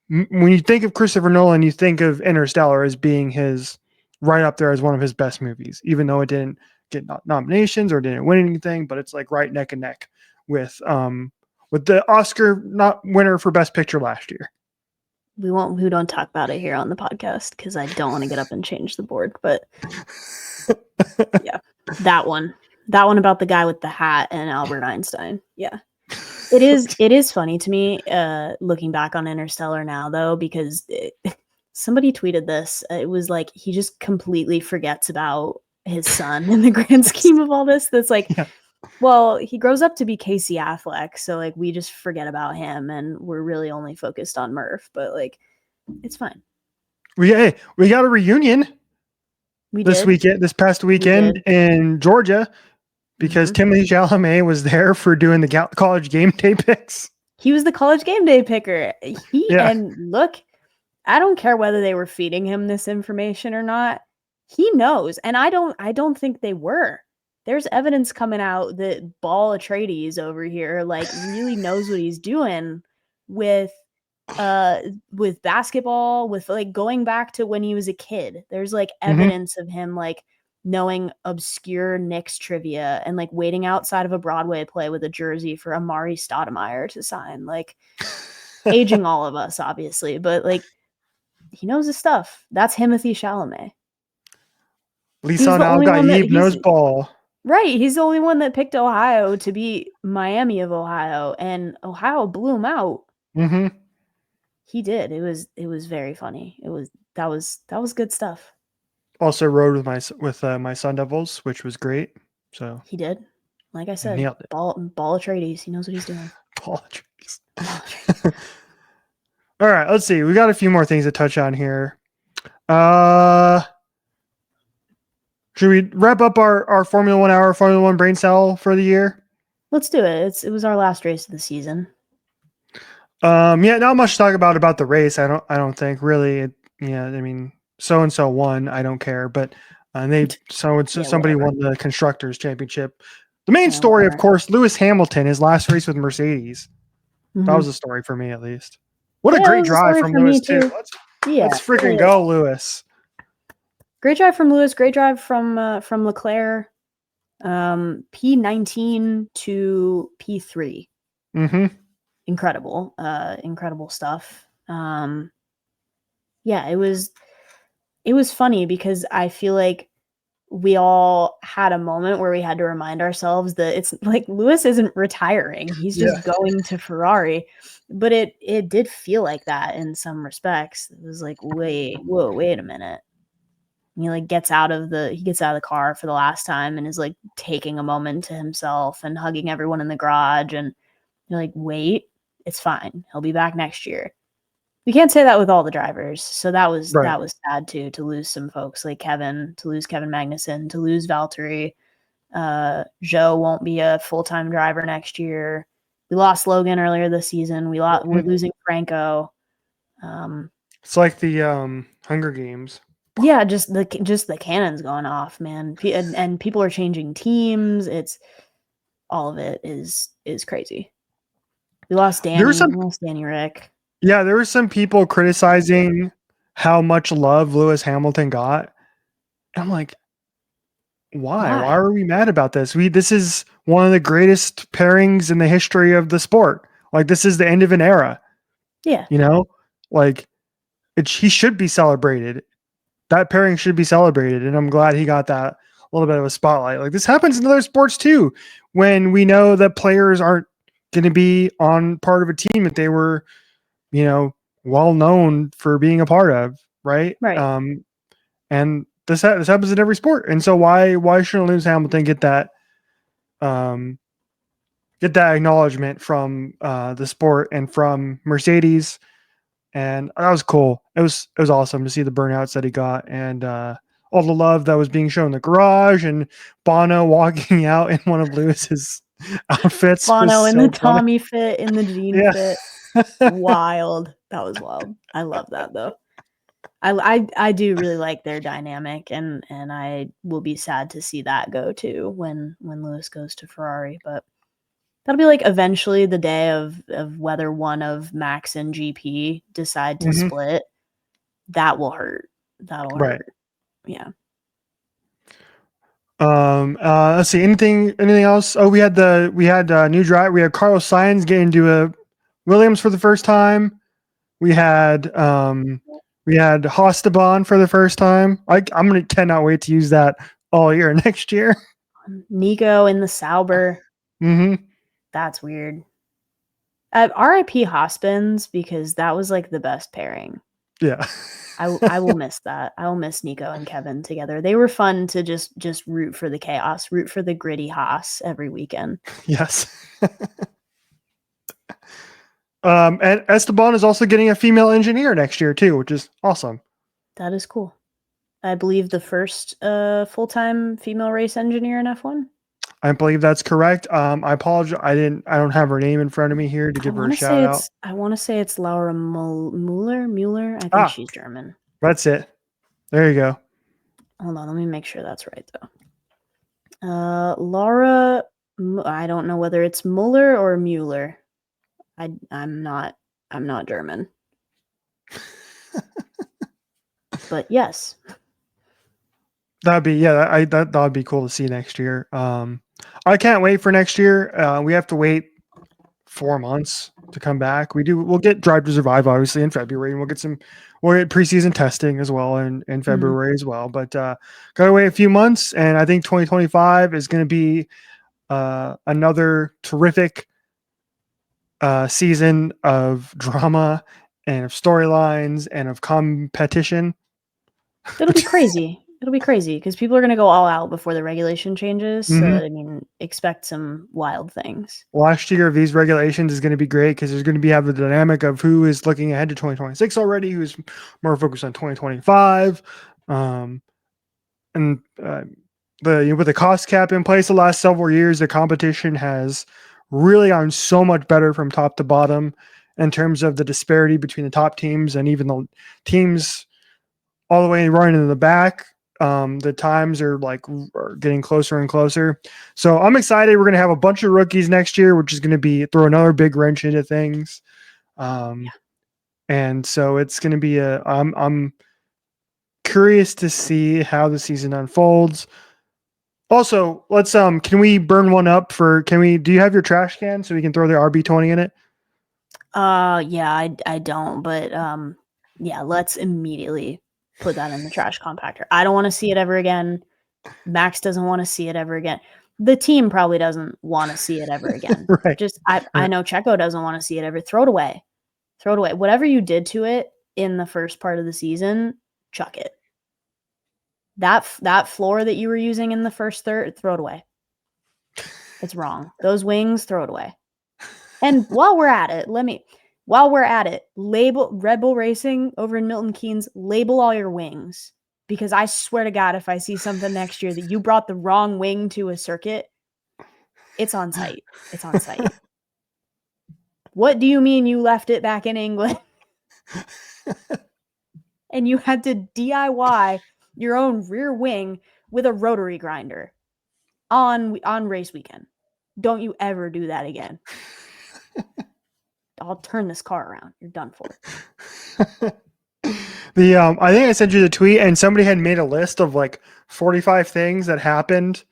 When you think of Christopher Nolan, you think of Interstellar as being his right up there as one of his best movies, even though it didn't get nominations or didn't win anything, but it's like right neck and neck with the Oscar not winner for Best Picture last year. We don't talk about it here on the podcast because I don't want to get up and change the board, but yeah, that one about the guy with the hat and Albert Einstein. Yeah. It is funny to me, looking back on Interstellar now, though, because somebody tweeted this. It was like he just completely forgets about his son in the grand scheme of all this. That's like, Yeah. well, he grows up to be Casey Affleck, so like we just forget about him, and we're really only focused on Murph. But like, it's fine. We got a reunion this past weekend in Georgia, because Timothee Chalamet was there for doing the college game day picks. He was the college game day picker. And look, I don't care whether they were feeding him this information or not. He knows, and I don't think they were. There's evidence coming out that Ball Atreides over here like really knows what he's doing with basketball, with like going back to when he was a kid. There's like evidence of him like knowing obscure Knicks trivia and like waiting outside of a Broadway play with a jersey for Amari Stoudemire to sign, like aging all of us, obviously, but like he knows his stuff. That's Timothée Chalamet. Lisan Al-Gaib knows ball. Right. He's the only one that picked Ohio to beat Miami of Ohio, and Ohio blew him out. Mm-hmm. He did. It was very funny. That was good stuff. Also rode with my Sun Devils, which was great. So he did. Like I said, nailed it. Ball Atreides. He knows what he's doing. Ball Atreides. All right, let's see. We got a few more things to touch on here. Should we wrap up our Formula 1 hour, Formula 1 brain cell for the year? Let's do it. It was our last race of the season. Yeah, not much to talk about the race. I don't think really. I mean, so and so won. I don't care, but And somebody whatever. won the constructors championship. The main Yeah, story, of whatever. course, Lewis Hamilton, his last race with Mercedes. That Mhm. was a story for me, at least. What a Yeah, it great was a drive story from for me, Lewis too. too. Yeah, Let's freaking go, Lewis. Great drive from Lewis. Great drive from Leclerc. P19 to P3. Mm-hmm. Incredible. Incredible stuff. Yeah, it was funny because I feel like we all had a moment where we had to remind ourselves that it's like Lewis isn't retiring. He's just going to Ferrari. But it did feel like that in some respects. It was like, wait a minute. And he like gets out of the car for the last time and is like taking a moment to himself and hugging everyone in the garage. And you're like, wait, it's fine. He'll be back next year. We can't say that with all the drivers. So that was sad too, to lose some folks like Kevin, to lose Kevin Magnussen, to lose Valtteri. Joe won't be a full-time driver next year. We lost Logan earlier this season. We're losing Franco. It's like the Hunger Games. Yeah, just the cannons going off, man. And people are changing teams. It's all of it is crazy. We lost Danny. We lost Danny Rick. Yeah, there were some people criticizing how much love Lewis Hamilton got. I'm like, why? Why are we mad about this? This is one of the greatest pairings in the history of the sport. Like, this is the end of an era. Yeah. You know, like he should be celebrated. That pairing should be celebrated. And I'm glad he got that little bit of a spotlight. Like, this happens in other sports too, when we know that players aren't going to be on part of a team that they were, well known for being a part of. Right. And this happens in every sport. And so why shouldn't Lewis Hamilton get that acknowledgement from the sport and from Mercedes? And that was cool. It was awesome to see the burnouts that he got and all the love that was being shown in the garage and Bono walking out in one of Lewis's outfits. Bono in so the Tommy fit, in the jean fit. Wild. That was wild. I love that though. I do really like their dynamic and I will be sad to see that go too when Lewis goes to Ferrari, but that'll be like eventually the day of whether one of Max and GP decide to split. That will hurt. That'll hurt. Yeah. Let's see. Anything else? Oh, we had new drive. We had Carlos Sainz getting into a Williams for the first time. We had Hostaban for the first time. Cannot wait to use that all year next year. Nico in the Sauber. That's weird. R.I.P. Hospins, because that was like the best pairing. Yeah. I will miss that. I will miss Nico and Kevin together. They were fun to just root for the chaos, root for the gritty Haas every weekend. Yes. And Esteban is also getting a female engineer next year too, which is awesome. That is cool. I believe the first full-time female race engineer in F1. I believe that's correct. I apologize. I don't have her name in front of me here to give her a shout out. I want to say it's Laura Mueller. I think she's German. That's it. There you go. Hold on, let me make sure that's right though. Laura, I don't know whether it's Mueller or Mueller. I'm not German. But yes. That'd be cool to see next year. I can't wait for next year. We have to wait 4 months to come back. We'll get Drive to Survive obviously in February, and we'll get preseason testing as well in February as well. But gotta wait a few months, and I think 2025 is going to be another terrific season of drama and of storylines and of competition. It'll be crazy. It'll be crazy because people are going to go all out before the regulation changes. So, I mean, expect some wild things. Last year of these regulations is going to be great because there's going to have the dynamic of who is looking ahead to 2026 already, who's more focused on 2025. With the cost cap in place the last several years, the competition has really gotten so much better from top to bottom in terms of the disparity between the top teams and even the teams all the way running in the back. The times are are getting closer and closer. So I'm excited. We're going to have a bunch of rookies next year, which is going to be throw another big wrench into things. And so it's going to be I'm curious to see how the season unfolds. Also, let's can we burn one up do you have your trash can so we can throw the RB20 in it? Yeah, I don't, but yeah, let's immediately put that in the trash compactor. I don't want to see it ever again. Max doesn't want to see it ever again. The team probably doesn't want to see it ever again. Right. I know Checo doesn't want to see it ever. Throw it away. Throw it away. Whatever you did to it in the first part of the season, chuck it. That floor that you were using in the first third, throw it away. It's wrong. Those wings, throw it away. And while we're at it, label Red Bull Racing over in Milton Keynes, label all your wings. Because I swear to God, if I see something next year that you brought the wrong wing to a circuit, it's on site. It's on site. What do you mean you left it back in England? And you had to DIY your own rear wing with a rotary grinder on race weekend. Don't you ever do that again. I'll turn this car around. You're done for. I think I sent you the tweet and somebody had made a list of 45 things that happened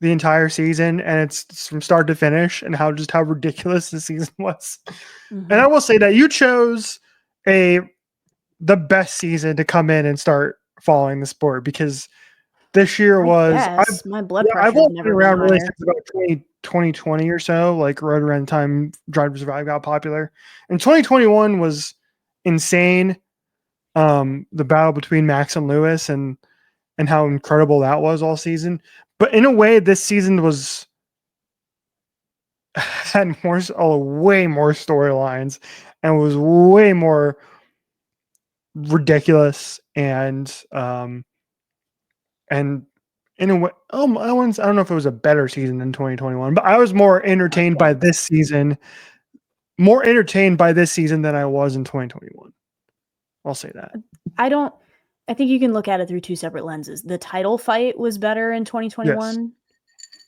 the entire season, and it's from start to finish, and how ridiculous the season was. Mm-hmm. And I will say that you chose the best season to come in and start following the sport, because this year was my blood pressure. I've only been never around really higher. since about 2020 or so, right around the time Drive to Survive got popular. And 2021 was insane. The battle between Max and Lewis and how incredible that was all season. But in a way, this season had way more storylines and was way more ridiculous and in a way, I don't know if it was a better season than 2021, but I was more entertained by this season than I was in 2021. I'll say that. I think you can look at it through two separate lenses. The title fight was better in 2021,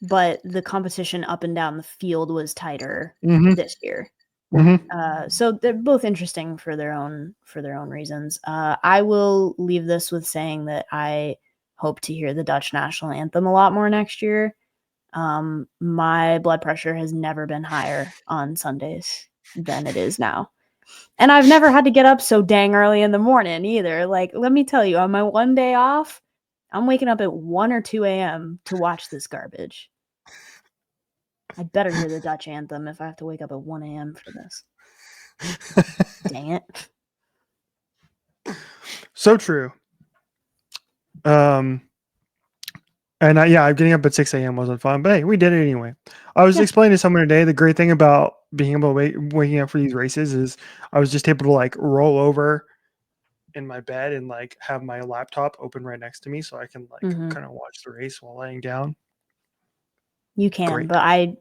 but the competition up and down the field was tighter this year. So they're both interesting for their own reasons. I will leave this with saying that I hope to hear the Dutch national anthem a lot more next year. My blood pressure has never been higher on Sundays than it is now. And I've never had to get up so dang early in the morning either. Let me tell you, on my one day off, I'm waking up at 1 or 2 a.m. to watch this garbage. I better hear the Dutch anthem if I have to wake up at 1 a.m. for this. Dang it. So true. And I'm getting up at 6 a.m. wasn't fun, but hey, we did it anyway. I was explaining to someone today, the great thing about being able to waking up for these races is I was just able to roll over in my bed and have my laptop open right next to me so I can kind of watch the race while laying down. You can, but I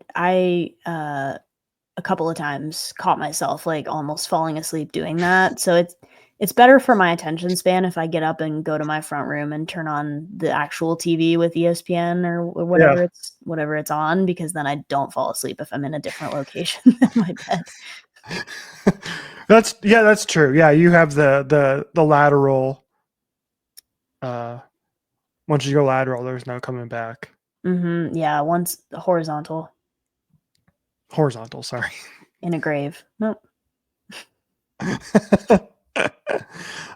a couple of times caught myself almost falling asleep doing that. So it's better for my attention span if I get up and go to my front room and turn on the actual TV with ESPN or whatever it's on, because then I don't fall asleep if I'm in a different location than my bed. That's true. Yeah, you have the lateral. Once you go lateral, there's no coming back. Yeah, once horizontal. Horizontal, sorry. In a grave. Nope.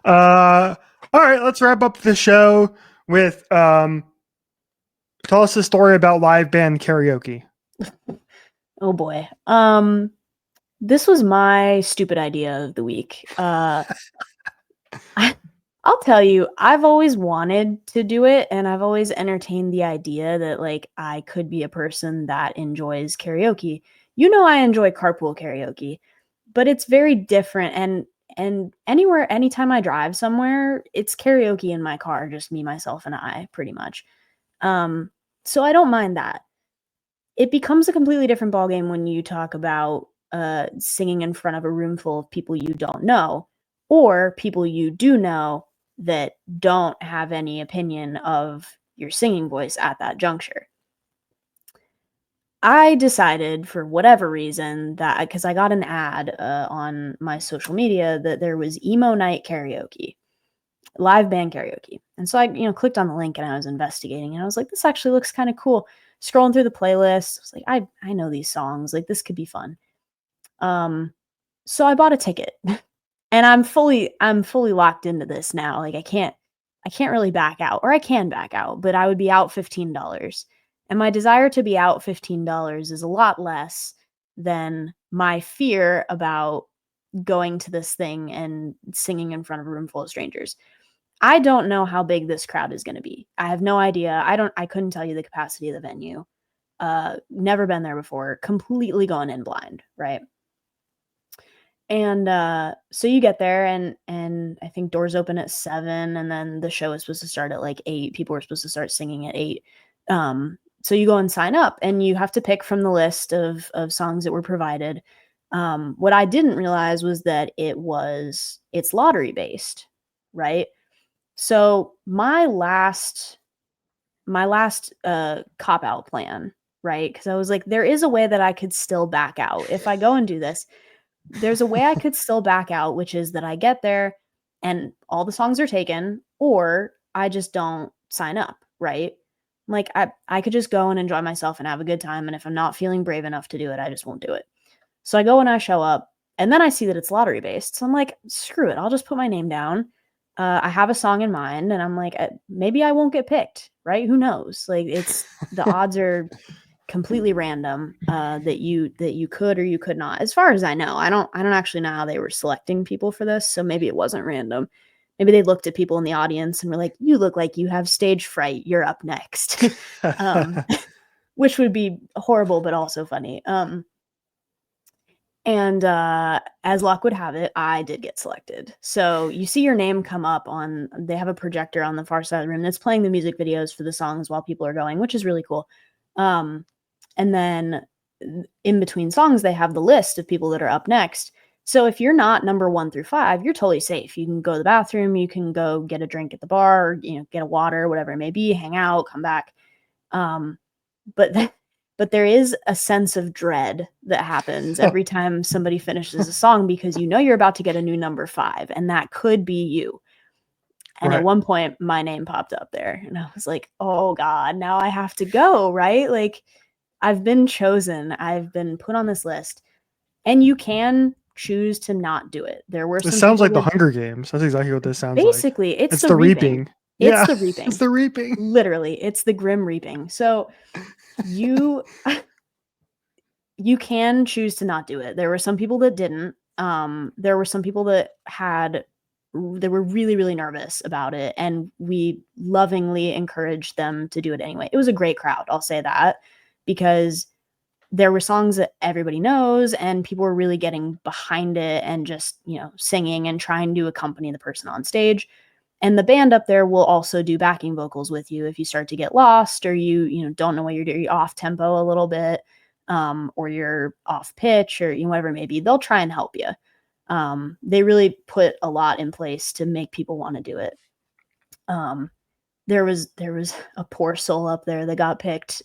All right, let's wrap up the show with tell us the story about live band karaoke. Oh boy. This was my stupid idea of the week. I'll tell you, I've always wanted to do it, and I've always entertained the idea that I could be a person that enjoys karaoke. I enjoy carpool karaoke, but it's very different, and anytime I drive somewhere, it's karaoke in my car, just me, myself, and I, pretty much. So I don't mind that. It becomes a completely different ballgame when you talk about singing in front of a room full of people you don't know, or people you do know that don't have any opinion of your singing voice at that juncture. I decided for whatever reason that because I got an ad on my social media that there was emo night karaoke, live band karaoke. And so I, clicked on the link and I was investigating and I was like, this actually looks kind of cool. Scrolling through the playlist, I was like, I know these songs, like this could be fun. So I bought a ticket and I'm fully locked into this now. Like I can't really back out, or I can back out, but I would be out $15. And my desire to be out $15 is a lot less than my fear about going to this thing and singing in front of a room full of strangers. I don't know how big this crowd is going to be. I have no idea. I couldn't tell you the capacity of the venue. Never been there before. Completely going in blind, right? And so you get there and I think doors open at 7 and then the show is supposed to start at like 8. People were supposed to start singing at 8. So you go and sign up and you have to pick from the list of songs that were provided. What I didn't realize was that it's lottery based, right? So my last cop out plan, right? Because I was like, there is a way that I could still back out if I go and do this. There's a way I could still back out, which is that I get there and all the songs are taken, or I just don't sign up, right? Like I could just go and enjoy myself and have a good time. And if I'm not feeling brave enough to do it, I just won't do it. So I go and I show up and then I see that it's lottery based. So I'm like, screw it. I'll just put my name down. I have a song in mind and I'm like, maybe I won't get picked, right? Who knows? Like the odds are completely random that you could or you could not. As far as I know, I don't actually know how they were selecting people for this. So maybe it wasn't random. Maybe they looked at people in the audience and were like, you look like you have stage fright. You're up next. Which would be horrible, but also funny. And as luck would have it, I did get selected. So you see your name come up they have a projector on the far side of the room that's playing the music videos for the songs while people are going, which is really cool. And then in between songs, they have the list of people that are up next. So if you're not number 1 through 5, you're totally safe. You can go to the bathroom, you can go get a drink at the bar, or, get a water, whatever it may be, hang out, come back. But there is a sense of dread that happens every time somebody finishes a song because you're about to get a new number 5, and that could be you. And at one point, my name popped up there, and I was like, oh God, now I have to go, right? Like, I've been chosen. I've been put on this list, and you can choose to not do it. There were some This sounds people like the that- Hunger Games. That's exactly what this sounds Basically, like. it's the reaping. It's the reaping. It's the reaping. Literally, it's the grim reaping. So you can choose to not do it. There were some people that didn't. There were some people that they were really, really nervous about it, and we lovingly encouraged them to do it anyway. It was a great crowd, I'll say that, because there were songs that everybody knows and people were really getting behind it and just, singing and trying to accompany the person on stage. And the band up there will also do backing vocals with you if you start to get lost or you don't know what you're doing, you're off tempo a little bit, or you're off pitch or whatever it may be. They'll try and help you. They really put a lot in place to make people want to do it. There was a poor soul up there that got picked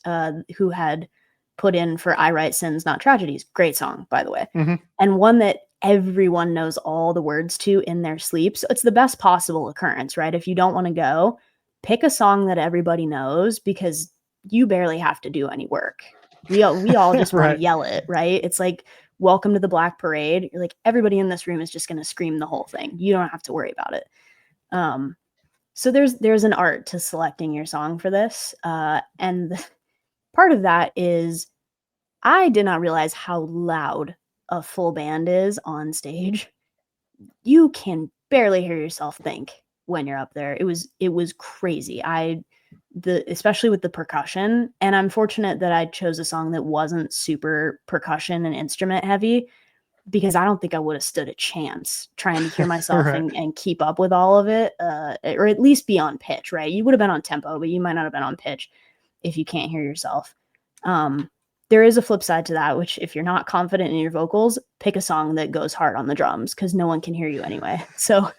who had put in for I Write Sins, Not Tragedies. Great song, by the way. Mm-hmm. And one that everyone knows all the words to in their sleep. So it's the best possible occurrence, right? If you don't want to go, pick a song that everybody knows because you barely have to do any work. We all just want to yell it, right? It's like Welcome to the Black Parade. You're like, everybody in this room is just going to scream the whole thing. You don't have to worry about it. So there's an art to selecting your song for this. And part of that is I did not realize how loud a full band is on stage. You can barely hear yourself think when you're up there. It was crazy. Especially with the percussion, and I'm fortunate that I chose a song that wasn't super percussion and instrument heavy because I don't think I would have stood a chance trying to hear myself and keep up with all of it, or at least be on pitch, right? You would have been on tempo, but you might not have been on pitch if you can't hear yourself. There is a flip side to that, which if you're not confident in your vocals, pick a song that goes hard on the drums because no one can hear you anyway. So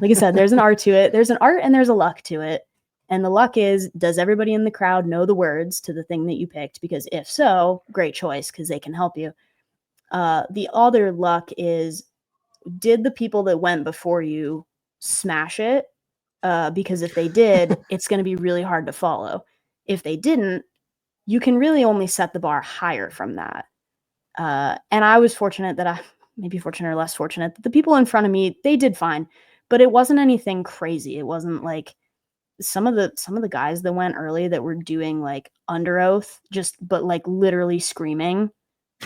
Like I said, there's an art to it. There's an art and there's a luck to it. And the luck is, does everybody in the crowd know the words to the thing that you picked? Because if so, great choice, because they can help you. The other luck is, did the people that went before you smash it? Because if they did, it's going to be really hard to follow. If they didn't, you can really only set the bar higher from that. And I was fortunate that maybe fortunate or less fortunate, that the people in front of me, they did fine, but it wasn't anything crazy. It wasn't like some of the guys that went early that were doing like under oath, but like literally screaming.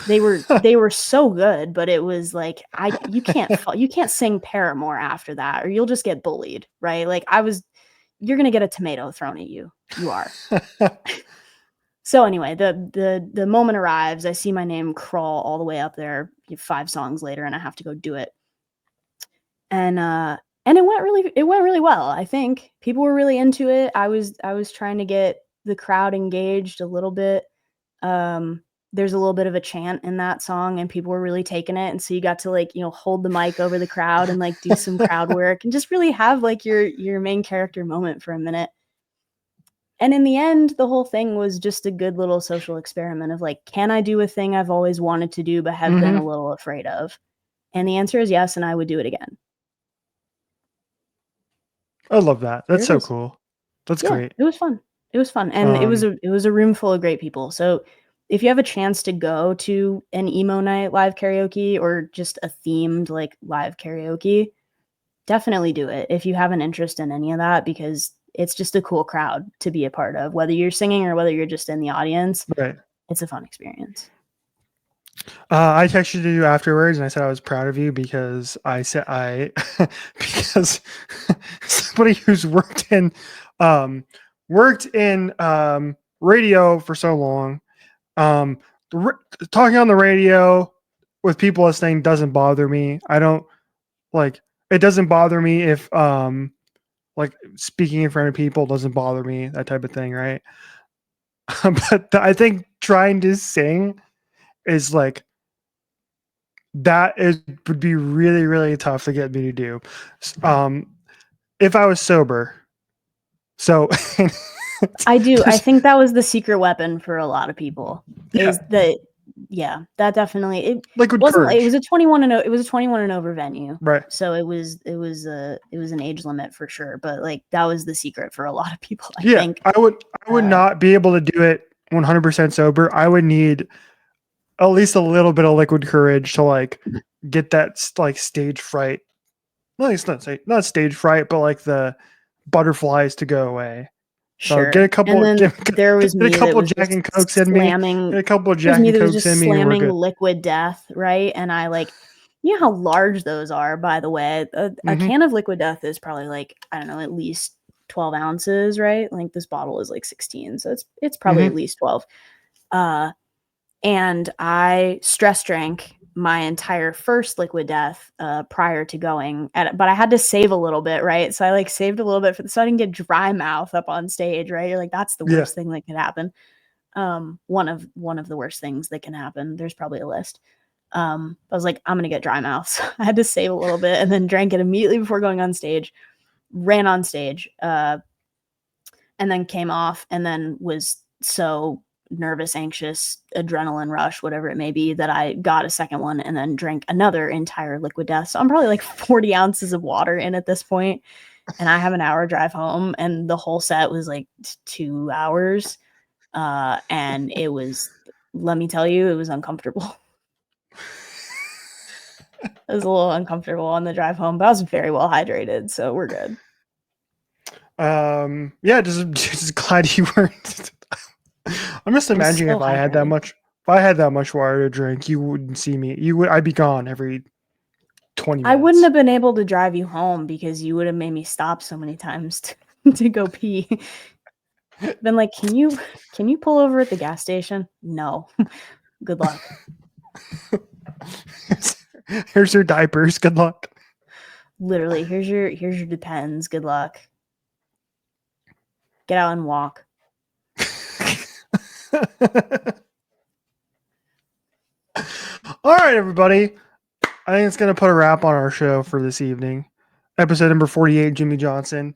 They were so good, but it was like, you can't sing Paramore after that, or you'll just get bullied, right? Like you're gonna get a tomato thrown at you. You are. So anyway, the moment arrives. I see my name crawl all the way up there 5 songs later, and I have to go do it. And it went really well. I think people were really into it. I was trying to get the crowd engaged a little bit. There's a little bit of a chant in that song, and people were really taking it. And so you got to like, hold the mic over the crowd and like do some crowd work and just really have like your main character moment for a minute. And in the end, the whole thing was just a good little social experiment of like, can I do a thing I've always wanted to do but have been a little afraid of? And the answer is yes, and I would do it again. I love that. That's so cool. That's great. It was fun. It was fun. And it was a room full of great people. So if you have a chance to go to an emo night live karaoke or just a themed like live karaoke, definitely do it if you have an interest in any of that, because it's just a cool crowd to be a part of, whether you're singing or whether you're just in the audience. Right. It's a fun experience. I texted you afterwards and I said I was proud of you because because somebody who's worked in radio for so long, talking on the radio with people listening doesn't bother me. It doesn't bother me if like speaking in front of people doesn't bother me, that type of thing, right? But I think trying to sing is like, would be really, really tough to get me to do. If I was sober. So I do. I think that was the secret weapon for a lot of people. That definitely Liquid courage. It was a 21 and over venue. Right. So it was an age limit for sure, but like that was the secret for a lot of people, I think. I would not be able to do it 100% sober. I would need at least a little bit of liquid courage to like get that like stage fright. No, it's not stage fright, but like the butterflies to go away. Sure. So get a couple. There was a couple Jack and Cokes in me. Get a couple of Jack and Cokes in me. Slamming liquid death, right? And I like, you know how large those are, by the way. A can of liquid death is probably like, I don't know, at least 12 ounces, right? Like this bottle is like 16, so it's probably at least 12. And I stress drank my entire first liquid death prior to going but I had to save a little bit, right? So I like saved a little bit so I didn't get dry mouth up on stage, right? You're like, that's the worst thing that could happen. One of the worst things that can happen. There's probably a list. I was like, I'm gonna get dry mouth. So I had to save a little bit and then drank it immediately before going on stage, ran on stage, and then came off, and then was so nervous, anxious, adrenaline rush, whatever it may be, that I got a second one and then drank another entire liquid death. So I'm probably like 40 ounces of water in at this point, and I have an hour drive home, and the whole set was like 2 hours. And it was, let me tell you, it was uncomfortable. It was a little uncomfortable on the drive home, but I was very well hydrated, so we're good. Just glad you weren't. I'm just imagining if I had that much water to drink, you wouldn't see me. I'd be gone every 20 minutes. I wouldn't have been able to drive you home because you would have made me stop so many times to go pee. Been like, can you pull over at the gas station? No. Good luck. Here's your diapers. Good luck. Literally, here's your Depends. Good luck. Get out and walk. All right, everybody. I think it's going to put a wrap on our show for this evening. episode number 48, Jimmy Johnson.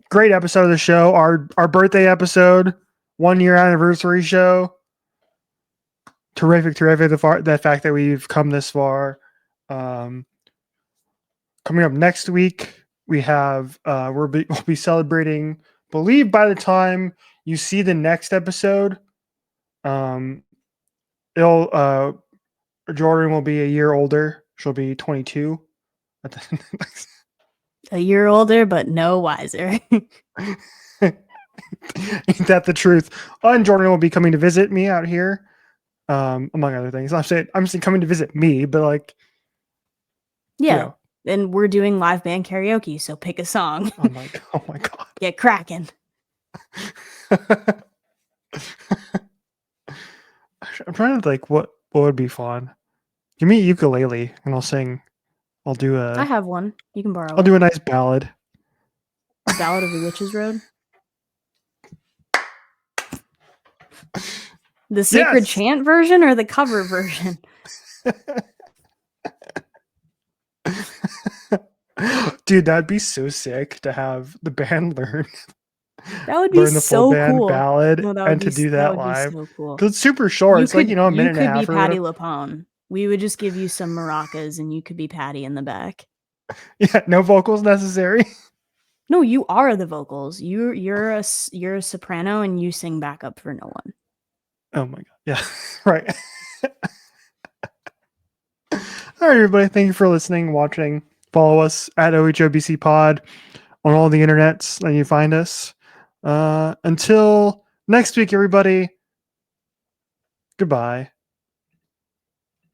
Great episode of the show. Our birthday episode, 1 year anniversary show. Terrific. The fact that we've come this far. Coming up next week, we have we'll be celebrating. Believe by the time you see the next episode, Jordan will be a year older. She'll be 22. A year older, but no wiser. Ain't that the truth? And Jordan will be coming to visit me out here, among other things. I'm saying coming to visit me, but like, Yeah. you know. And we're doing live band karaoke, so pick a song. Oh my god. Get cracking. I'm trying to think what would be fun. Give me a ukulele and I'll sing. I'll do I have one. You can borrow I'll do a nice ballad. The Ballad of the Witches Road. The Sacred Yes! Chant version or the cover version? Dude, that'd be so sick to have the band learn That would be the full so band cool. ballad No, and to do that would live. be so cool. Because it's super short. It's like, a minute and a half. You could be or Patty whatever. LaPone. We would just give you some maracas and you could be Patty in the back. Yeah, no vocals necessary. No, you are the vocals. You're a soprano and you sing backup for no one. Oh my god. Yeah. Right. All right, everybody. Thank you for listening, watching. Follow us at OHOBC Pod on all the internets, and you find us. Until next week, everybody. Goodbye.